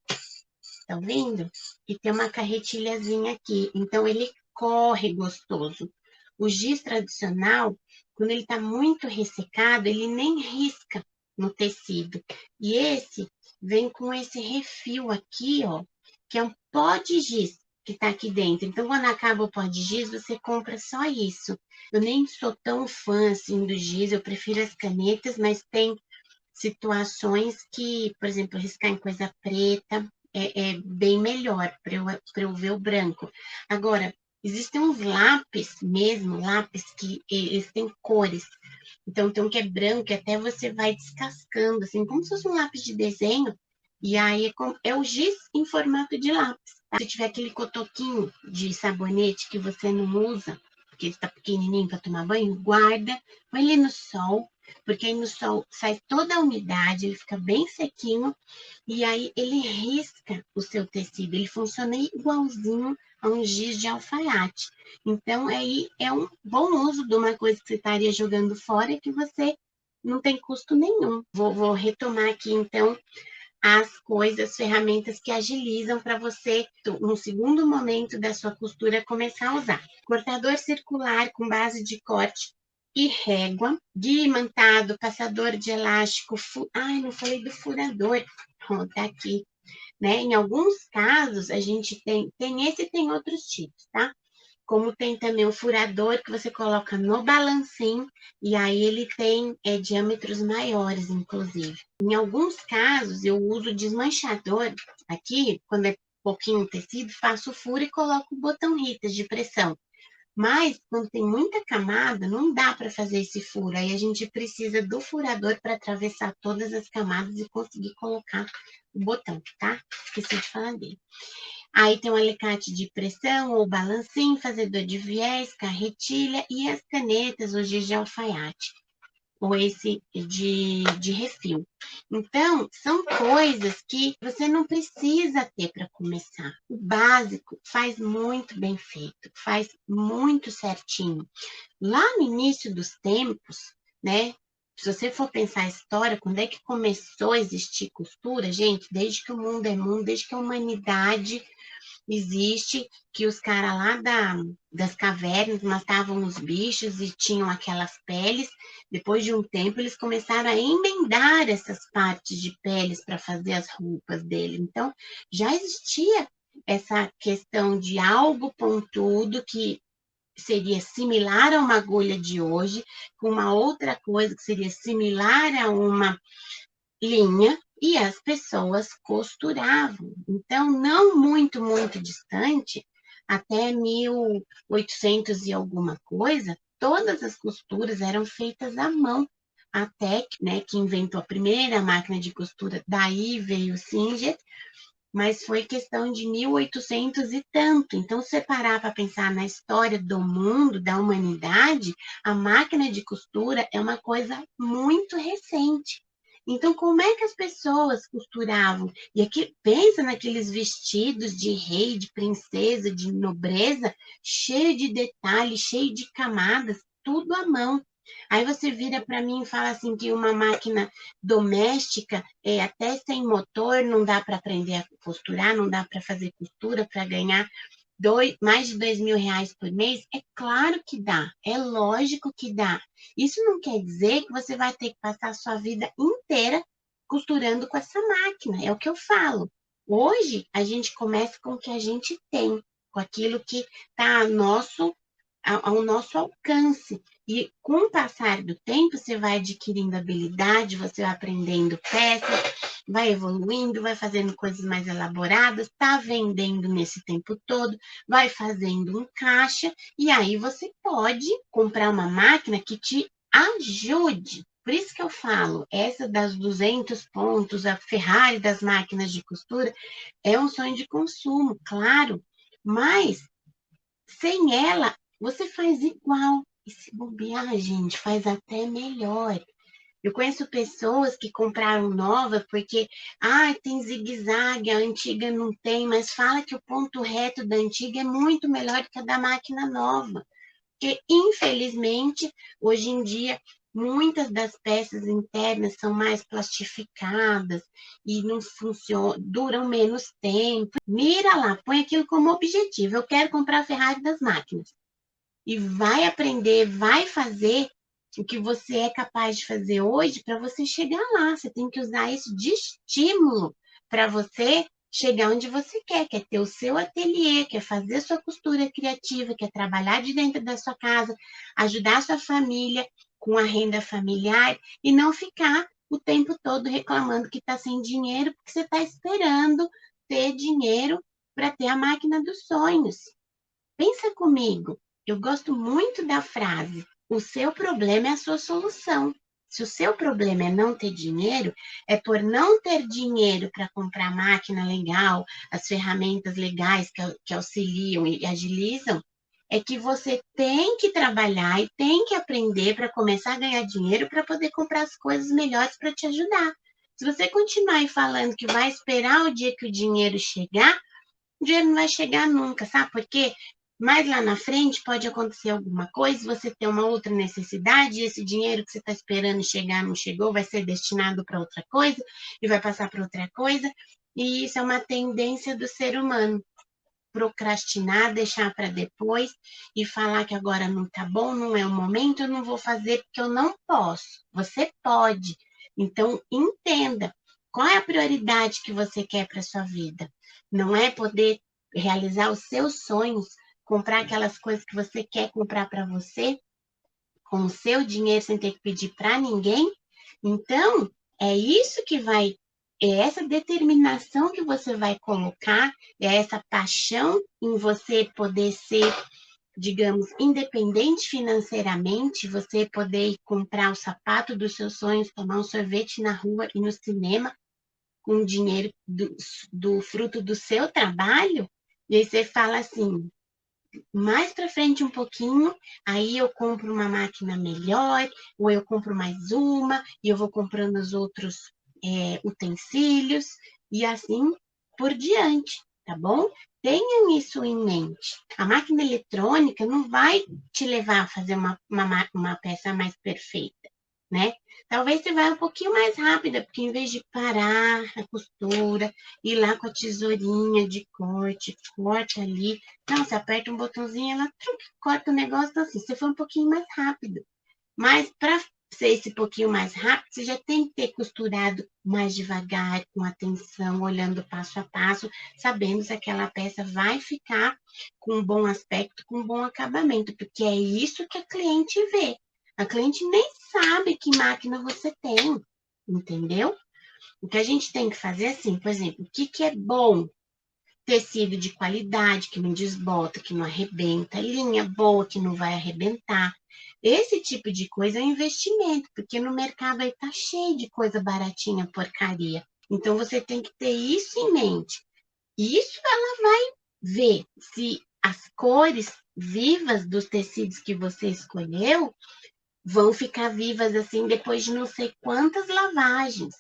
tá vendo? E tem uma carretilhazinha aqui, então ele corre gostoso. O giz tradicional, quando ele está muito ressecado, ele nem risca no tecido. E esse vem com esse refil aqui, ó, que é um pó de giz que está aqui dentro. Então, quando acaba o pó de giz, você compra só isso. Eu nem sou tão fã assim do giz, eu prefiro as canetas, mas tem situações que, por exemplo, riscar em coisa preta é bem melhor para eu ver o branco. Agora, existem uns lápis mesmo, lápis que eles têm cores. Então, tem um que é branco e até você vai descascando, assim, como se fosse um lápis de desenho. E aí é o giz em formato de lápis. Tá? Se tiver aquele cotoquinho de sabonete que você não usa, porque ele está pequenininho para tomar banho, guarda, põe ele no sol, porque aí no sol sai toda a umidade, ele fica bem sequinho, e aí ele risca o seu tecido, ele funciona igualzinho a um giz de alfaiate. Então, aí é um bom uso de uma coisa que você estaria jogando fora e que você não tem custo nenhum. Vou retomar aqui, então, as coisas, ferramentas que agilizam para você, no segundo momento da sua costura, começar a usar. Cortador circular com base de corte e régua, guia imantado, passador de elástico, ai, não falei do furador, tá aqui, né? Em alguns casos, a gente tem esse e tem outros tipos, tá? Como tem também o furador que você coloca no balancim, e aí ele tem diâmetros maiores, inclusive. Em alguns casos, eu uso desmanchador aqui, quando é pouquinho tecido, faço o furo e coloco o botão Ritas de pressão. Mas, quando tem muita camada, não dá para fazer esse furo. Aí a gente precisa do furador para atravessar todas as camadas e conseguir colocar o botão, tá? Esqueci de falar dele. Aí tem o alicate de pressão ou balancim, fazedor de viés, carretilha e as canetas, o giz de alfaiate, ou esse de refil. Então, são coisas que você não precisa ter para começar. O básico faz muito bem feito, faz muito certinho. Lá no início dos tempos, né? Se você for pensar a história, quando é que começou a existir costura, gente, desde que o mundo é mundo, desde que a humanidade existe, que os caras lá das cavernas matavam os bichos e tinham aquelas peles. Depois de um tempo, eles começaram a emendar essas partes de peles para fazer as roupas dele. Então, já existia essa questão de algo pontudo que seria similar a uma agulha de hoje, com uma outra coisa que seria similar a uma linha, e as pessoas costuravam. Então, não muito, muito distante, até 1800 e alguma coisa, todas as costuras eram feitas à mão. Até né, que inventou a primeira máquina de costura, daí veio o Singer, mas foi questão de 1800 e tanto. Então, se você parar para pensar na história do mundo, da humanidade, a máquina de costura é uma coisa muito recente. Então, como é que as pessoas costuravam? E aqui, pensa naqueles vestidos de rei, de princesa, de nobreza, cheio de detalhes, cheio de camadas, tudo à mão. Aí você vira para mim e fala assim que uma máquina doméstica, até sem motor, não dá para aprender a costurar, não dá para fazer costura, para ganhar mais de R$ 2.000 por mês? É claro que dá, é lógico que dá. Isso não quer dizer que você vai ter que passar a sua vida inteira costurando com essa máquina, é o que eu falo. Hoje, a gente começa com o que a gente tem, com aquilo que está ao nosso alcance. E com o passar do tempo, você vai adquirindo habilidade, você vai aprendendo peças, vai evoluindo, vai fazendo coisas mais elaboradas, está vendendo nesse tempo todo, vai fazendo um caixa, e aí você pode comprar uma máquina que te ajude. Por isso que eu falo, essa das 200 pontos, a Ferrari das máquinas de costura, é um sonho de consumo, claro, mas sem ela, você faz igual. E se bobear, gente, faz até melhor. Eu conheço pessoas que compraram nova porque, tem zigue-zague, a antiga não tem, mas fala que o ponto reto da antiga é muito melhor que a da máquina nova. Porque, infelizmente, hoje em dia, muitas das peças internas são mais plastificadas e não funcionam, duram menos tempo. Mira lá, põe aquilo como objetivo. Eu quero comprar a Ferrari das máquinas. E vai aprender, vai fazer o que você é capaz de fazer hoje para você chegar lá. Você tem que usar isso de estímulo para você chegar onde você quer ter o seu ateliê, quer fazer sua costura criativa, quer trabalhar de dentro da sua casa, ajudar a sua família com a renda familiar e não ficar o tempo todo reclamando que está sem dinheiro, porque você está esperando ter dinheiro para ter a máquina dos sonhos. Pensa comigo, eu gosto muito da frase: o seu problema é a sua solução. Se o seu problema é não ter dinheiro, é por não ter dinheiro para comprar máquina legal, as ferramentas legais que auxiliam e agilizam, é que você tem que trabalhar e tem que aprender para começar a ganhar dinheiro para poder comprar as coisas melhores para te ajudar. Se você continuar aí falando que vai esperar o dia que o dinheiro chegar, o dinheiro não vai chegar nunca, sabe por quê? Mais lá na frente pode acontecer alguma coisa, você ter uma outra necessidade, e esse dinheiro que você está esperando chegar não chegou, vai ser destinado para outra coisa e vai passar para outra coisa. E isso é uma tendência do ser humano. Procrastinar, deixar para depois e falar que agora não está bom, não é o momento, eu não vou fazer porque eu não posso. Você pode. Então, entenda qual é a prioridade que você quer para sua vida. Não é poder realizar os seus sonhos, comprar aquelas coisas que você quer comprar para você, com o seu dinheiro, sem ter que pedir para ninguém. Então, é isso que vai, é essa determinação que você vai colocar, é essa paixão em você poder ser, digamos, independente financeiramente, você poder comprar o sapato dos seus sonhos, tomar um sorvete na rua e no cinema com o dinheiro do fruto do seu trabalho. E aí você fala assim: mais para frente um pouquinho, aí eu compro uma máquina melhor, ou eu compro mais uma, e eu vou comprando os outros utensílios, e assim por diante, tá bom? Tenham isso em mente. A máquina eletrônica não vai te levar a fazer uma peça mais perfeita, né? Talvez você vá um pouquinho mais rápida, porque em vez de parar a costura, ir lá com a tesourinha de corte, corte ali, não, você aperta um botãozinho, ela corta o negócio assim, você foi um pouquinho mais rápido. Mas para ser esse pouquinho mais rápido, você já tem que ter costurado mais devagar, com atenção, olhando passo a passo, sabendo se aquela peça vai ficar com um bom aspecto, com um bom acabamento, porque é isso que a cliente vê. A cliente nem sabe que máquina você tem, entendeu? O que a gente tem que fazer é assim, por exemplo, o que é bom? Tecido de qualidade, que não desbota, que não arrebenta, linha boa, que não vai arrebentar. Esse tipo de coisa é um investimento, porque no mercado aí tá cheio de coisa baratinha, porcaria. Então você tem que ter isso em mente. Isso ela vai ver se as cores vivas dos tecidos que você escolheu vão ficar vivas assim depois de não sei quantas lavagens.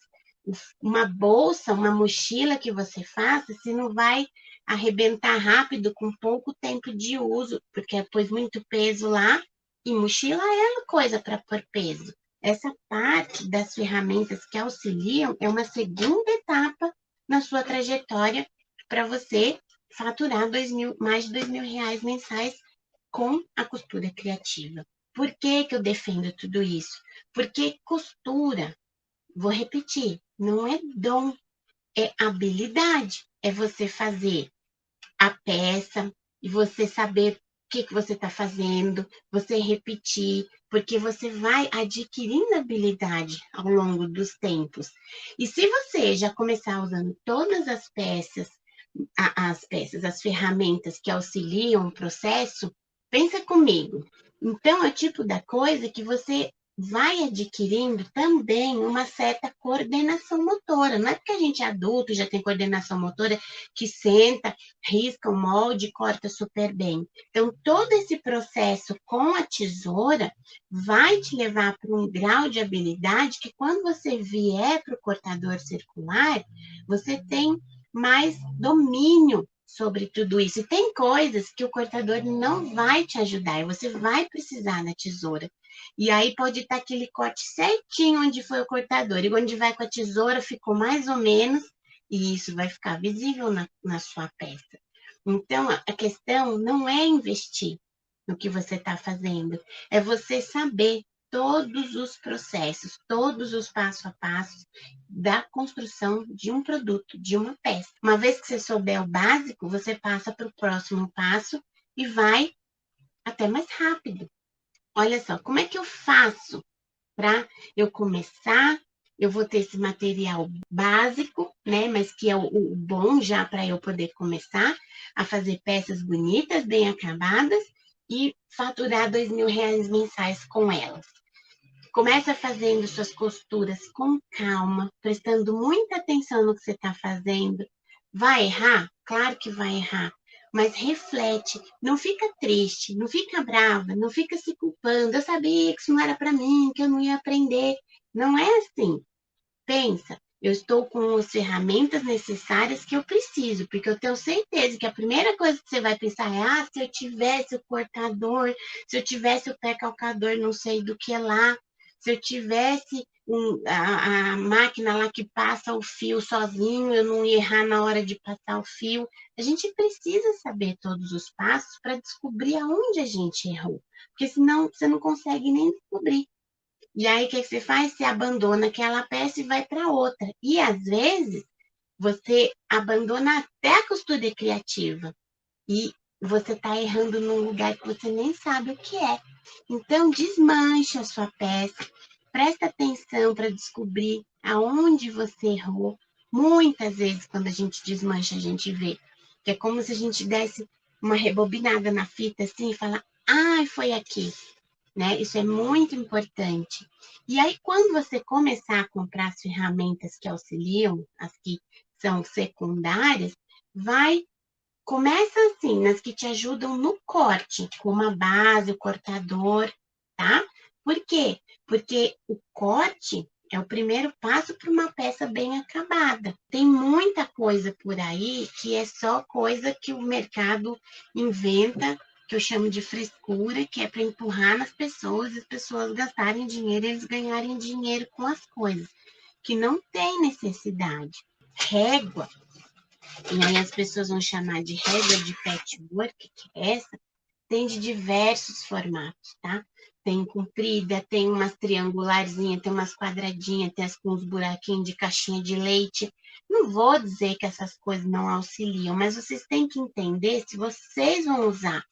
Uma bolsa, uma mochila que você faça, se não vai arrebentar rápido com pouco tempo de uso, porque pôs muito peso lá, e mochila é coisa para pôr peso. Essa parte das ferramentas que auxiliam é uma segunda etapa na sua trajetória para você faturar mais de R$ 2.000 mensais com a costura criativa. Por que eu defendo tudo isso? Porque costura, vou repetir, não é dom, é habilidade. É você fazer a peça e você saber que você está fazendo, você repetir, porque você vai adquirindo habilidade ao longo dos tempos. E se você já começar usando todas as ferramentas que auxiliam o processo, pensa comigo. Então, é o tipo da coisa que você vai adquirindo também uma certa coordenação motora. Não é porque a gente é adulto, já tem coordenação motora, que senta, risca o molde e corta super bem. Então, todo esse processo com a tesoura vai te levar para um grau de habilidade que quando você vier para o cortador circular, você tem mais domínio sobre tudo isso. E tem coisas que o cortador não vai te ajudar, e você vai precisar da tesoura. E aí pode estar aquele corte certinho onde foi o cortador, e onde vai com a tesoura ficou mais ou menos, e isso vai ficar visível na sua peça. Então, a questão não é investir no que você está fazendo, é você saber todos os processos, todos os passo a passo da construção de um produto, de uma peça. Uma vez que você souber o básico, você passa para o próximo passo e vai até mais rápido. Olha só, como é que eu faço para eu começar? Eu vou ter esse material básico, né? Mas que é o bom já para eu poder começar a fazer peças bonitas, bem acabadas e faturar R$ 2.000 mensais com elas. Começa fazendo suas costuras com calma, prestando muita atenção no que você está fazendo. Vai errar? Claro que vai errar. Mas reflete, não fica triste, não fica brava, não fica se culpando. Eu sabia que isso não era para mim, que eu não ia aprender. Não é assim. Pensa, eu estou com as ferramentas necessárias que eu preciso, porque eu tenho certeza que a primeira coisa que você vai pensar é: ah, se eu tivesse o cortador, se eu tivesse o pé calcador, não sei do que lá, se eu tivesse a máquina lá que passa o fio sozinho, eu não ia errar na hora de passar o fio. A gente precisa saber todos os passos para descobrir aonde a gente errou, porque senão você não consegue nem descobrir. E aí, o que você faz? Você abandona aquela peça e vai para outra. E, às vezes, você abandona até a costura criativa. E você está errando num lugar que você nem sabe o que é. Então, desmancha a sua peça. Presta atenção para descobrir aonde você errou. Muitas vezes, quando a gente desmancha, a gente vê. Que é como se a gente desse uma rebobinada na fita assim e falar: ah, foi aqui, né? Isso é muito importante. E aí, quando você começar a comprar as ferramentas que auxiliam, as que são secundárias, começa assim, nas que te ajudam no corte, como a base, o cortador, tá? Por quê? Porque o corte é o primeiro passo para uma peça bem acabada. Tem muita coisa por aí que é só coisa que o mercado inventa, que eu chamo de frescura, que é para empurrar nas pessoas e as pessoas gastarem dinheiro e eles ganharem dinheiro com as coisas, que não tem necessidade. Régua, e aí as pessoas vão chamar de régua de patchwork, que é essa, tem de diversos formatos, tá? Tem comprida, tem umas triangularzinhas, tem umas quadradinhas, tem as com uns buraquinhos de caixinha de leite. Não vou dizer que essas coisas não auxiliam, mas vocês têm que entender se vocês vão usar,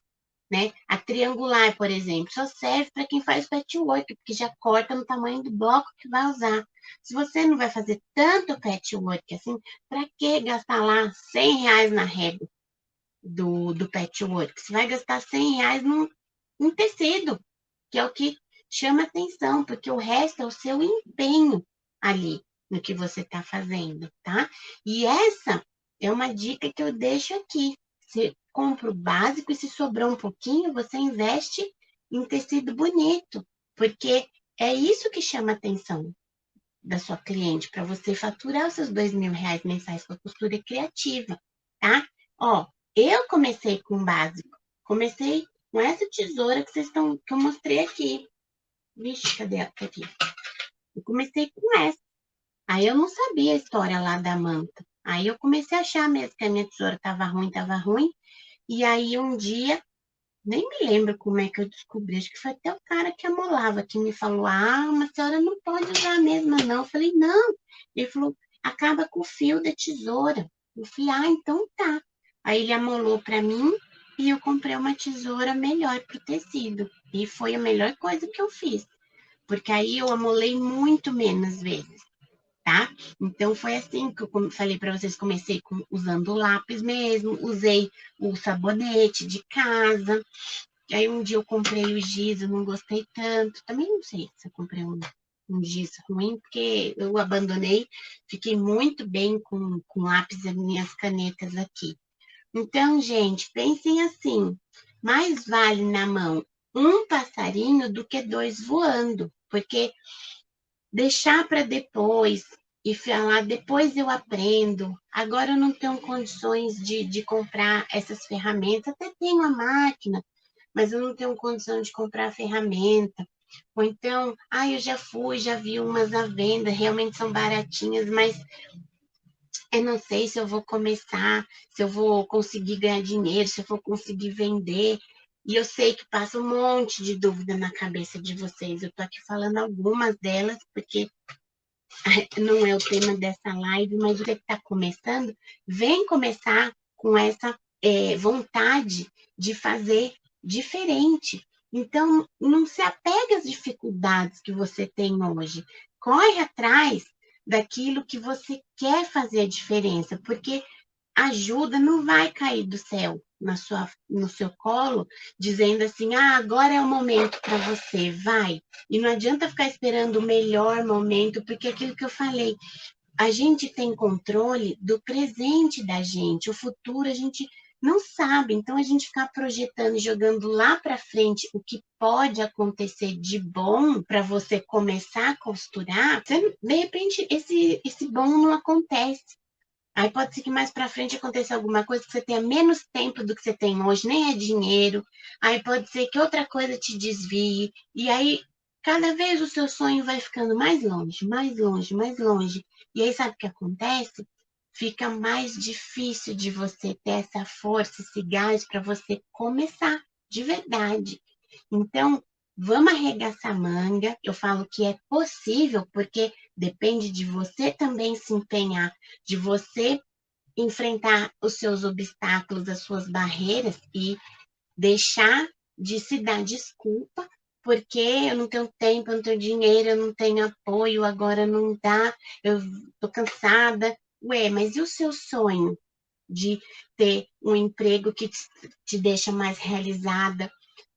né? A triangular, por exemplo, só serve para quem faz patchwork, porque já corta no tamanho do bloco que vai usar. Se você não vai fazer tanto patchwork assim, para que gastar lá R$ 100 na régua do patchwork? Você vai gastar R$ 100 num tecido, que é o que chama atenção, porque o resto é o seu empenho ali no que você está fazendo, tá? E essa é uma dica que eu deixo aqui. Você compra o básico e se sobrar um pouquinho, você investe em tecido bonito, porque é isso que chama a atenção da sua cliente, para você faturar os seus R$ 2.000 mensais com a costura criativa, tá? Ó, eu comecei com o básico, comecei com essa tesoura que eu mostrei aqui. Vixe, cadê ela? Aqui. Eu comecei com essa. Aí eu não sabia a história lá da manta. Aí eu comecei a achar mesmo que a minha tesoura estava ruim. E aí um dia, nem me lembro como é que eu descobri, acho que foi até o cara que amolava que me falou: ah, mas a senhora não pode usar a mesma, não. Eu falei: não. Ele falou: acaba com o fio da tesoura. Eu falei: ah, então tá. Aí ele amolou para mim e eu comprei uma tesoura melhor para o tecido. E foi a melhor coisa que eu fiz, porque aí eu amolei muito menos vezes, tá? Então foi assim que eu falei para vocês, comecei usando o lápis mesmo, usei o sabonete de casa. Aí um dia eu comprei o giz, eu não gostei tanto. Também não sei se eu comprei um giz ruim, porque eu abandonei. Fiquei muito bem com lápis e minhas canetas aqui. Então, gente, pensem assim: mais vale na mão um passarinho do que dois voando, porque deixar para depois e falar, depois eu aprendo. Agora eu não tenho condições de comprar essas ferramentas, até tenho a máquina, mas eu não tenho condição de comprar a ferramenta. Ou então, eu já fui, já vi umas à venda, realmente são baratinhas, mas eu não sei se eu vou começar, se eu vou conseguir ganhar dinheiro, se eu vou conseguir vender. E eu sei que passa um monte de dúvida na cabeça de vocês. Eu tô aqui falando algumas delas, porque não é o tema dessa live, mas você que está começando, vem começar com essa vontade de fazer diferente. Então, não se apega às dificuldades que você tem hoje. Corre atrás daquilo que você quer fazer a diferença, porque ajuda não vai cair do céu no seu colo, dizendo assim: agora é o momento para você, vai. E não adianta ficar esperando o melhor momento, porque aquilo que eu falei, a gente tem controle do presente da gente, o futuro a gente não sabe, então a gente ficar projetando e jogando lá para frente o que pode acontecer de bom para você começar a costurar, de repente esse bom não acontece. Aí pode ser que mais para frente aconteça alguma coisa que você tenha menos tempo do que você tem hoje, nem é dinheiro. Aí pode ser que outra coisa te desvie. E aí, cada vez o seu sonho vai ficando mais longe, mais longe, mais longe. E aí, sabe o que acontece? Fica mais difícil de você ter essa força, esse gás para você começar de verdade. Então, vamos arregaçar a manga. Eu falo que é possível, porque depende de você também se empenhar, de você enfrentar os seus obstáculos, as suas barreiras e deixar de se dar desculpa, porque eu não tenho tempo, eu não tenho dinheiro, eu não tenho apoio, agora não dá, eu tô cansada. Ué, mas e o seu sonho de ter um emprego que te deixa mais realizada?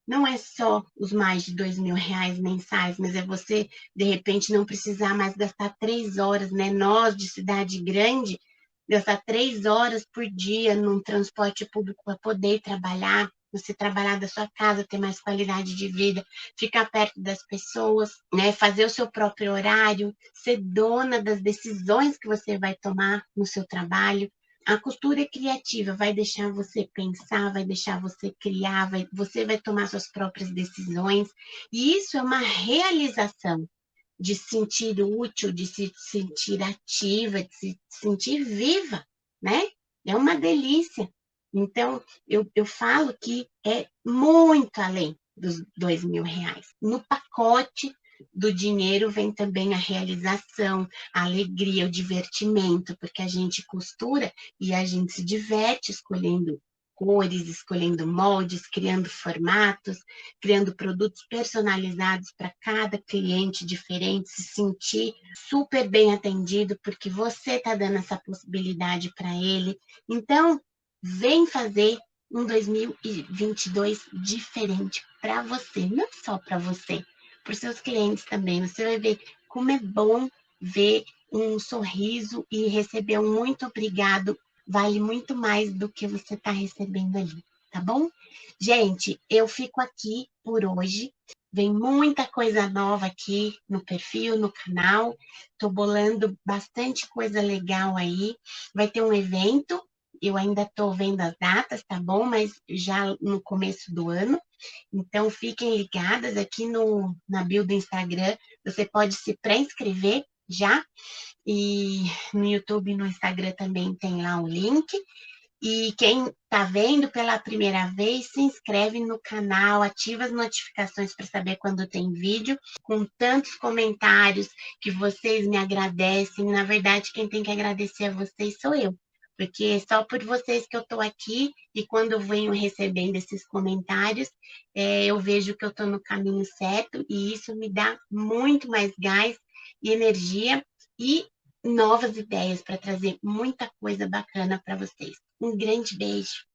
Não é só os mais de R$ 2.000 mensais, mas é você, de repente, não precisar mais gastar 3 horas, né? Nós, de cidade grande, gastar 3 horas por dia num transporte público para poder trabalhar, você trabalhar da sua casa, ter mais qualidade de vida, ficar perto das pessoas, né? Fazer o seu próprio horário, ser dona das decisões que você vai tomar no seu trabalho. A costura criativa vai deixar você pensar, vai deixar você criar, você vai tomar suas próprias decisões. E isso é uma realização de se sentir útil, de se sentir ativa, de se sentir viva, né? É uma delícia. Então, eu falo que é muito além dos R$ 2.000. No pacote do dinheiro vem também a realização, a alegria, o divertimento, porque a gente costura e a gente se diverte escolhendo cores, escolhendo moldes, criando formatos, criando produtos personalizados para cada cliente diferente, se sentir super bem atendido, porque você está dando essa possibilidade para ele. Então, vem fazer um 2022 diferente para você, não só para você, para os seus clientes também. Você vai ver como é bom ver um sorriso e receber um muito obrigado, vale muito mais do que você está recebendo ali, tá bom? Gente, eu fico aqui por hoje. Vem muita coisa nova aqui no perfil, no canal. Tô bolando bastante coisa legal aí. Vai ter um evento, eu ainda tô vendo as datas, tá bom? Mas já no começo do ano. Então, fiquem ligadas aqui na bio do Instagram. Você pode se pré-inscrever já. E no YouTube e no Instagram também tem lá o link. E quem está vendo pela primeira vez, se inscreve no canal, ativa as notificações para saber quando tem vídeo, com tantos comentários que vocês me agradecem. Na verdade, quem tem que agradecer a vocês sou eu, porque é só por vocês que eu estou aqui e quando eu venho recebendo esses comentários, eu vejo que eu estou no caminho certo e isso me dá muito mais gás e energia e novas ideias para trazer muita coisa bacana para vocês. Um grande beijo!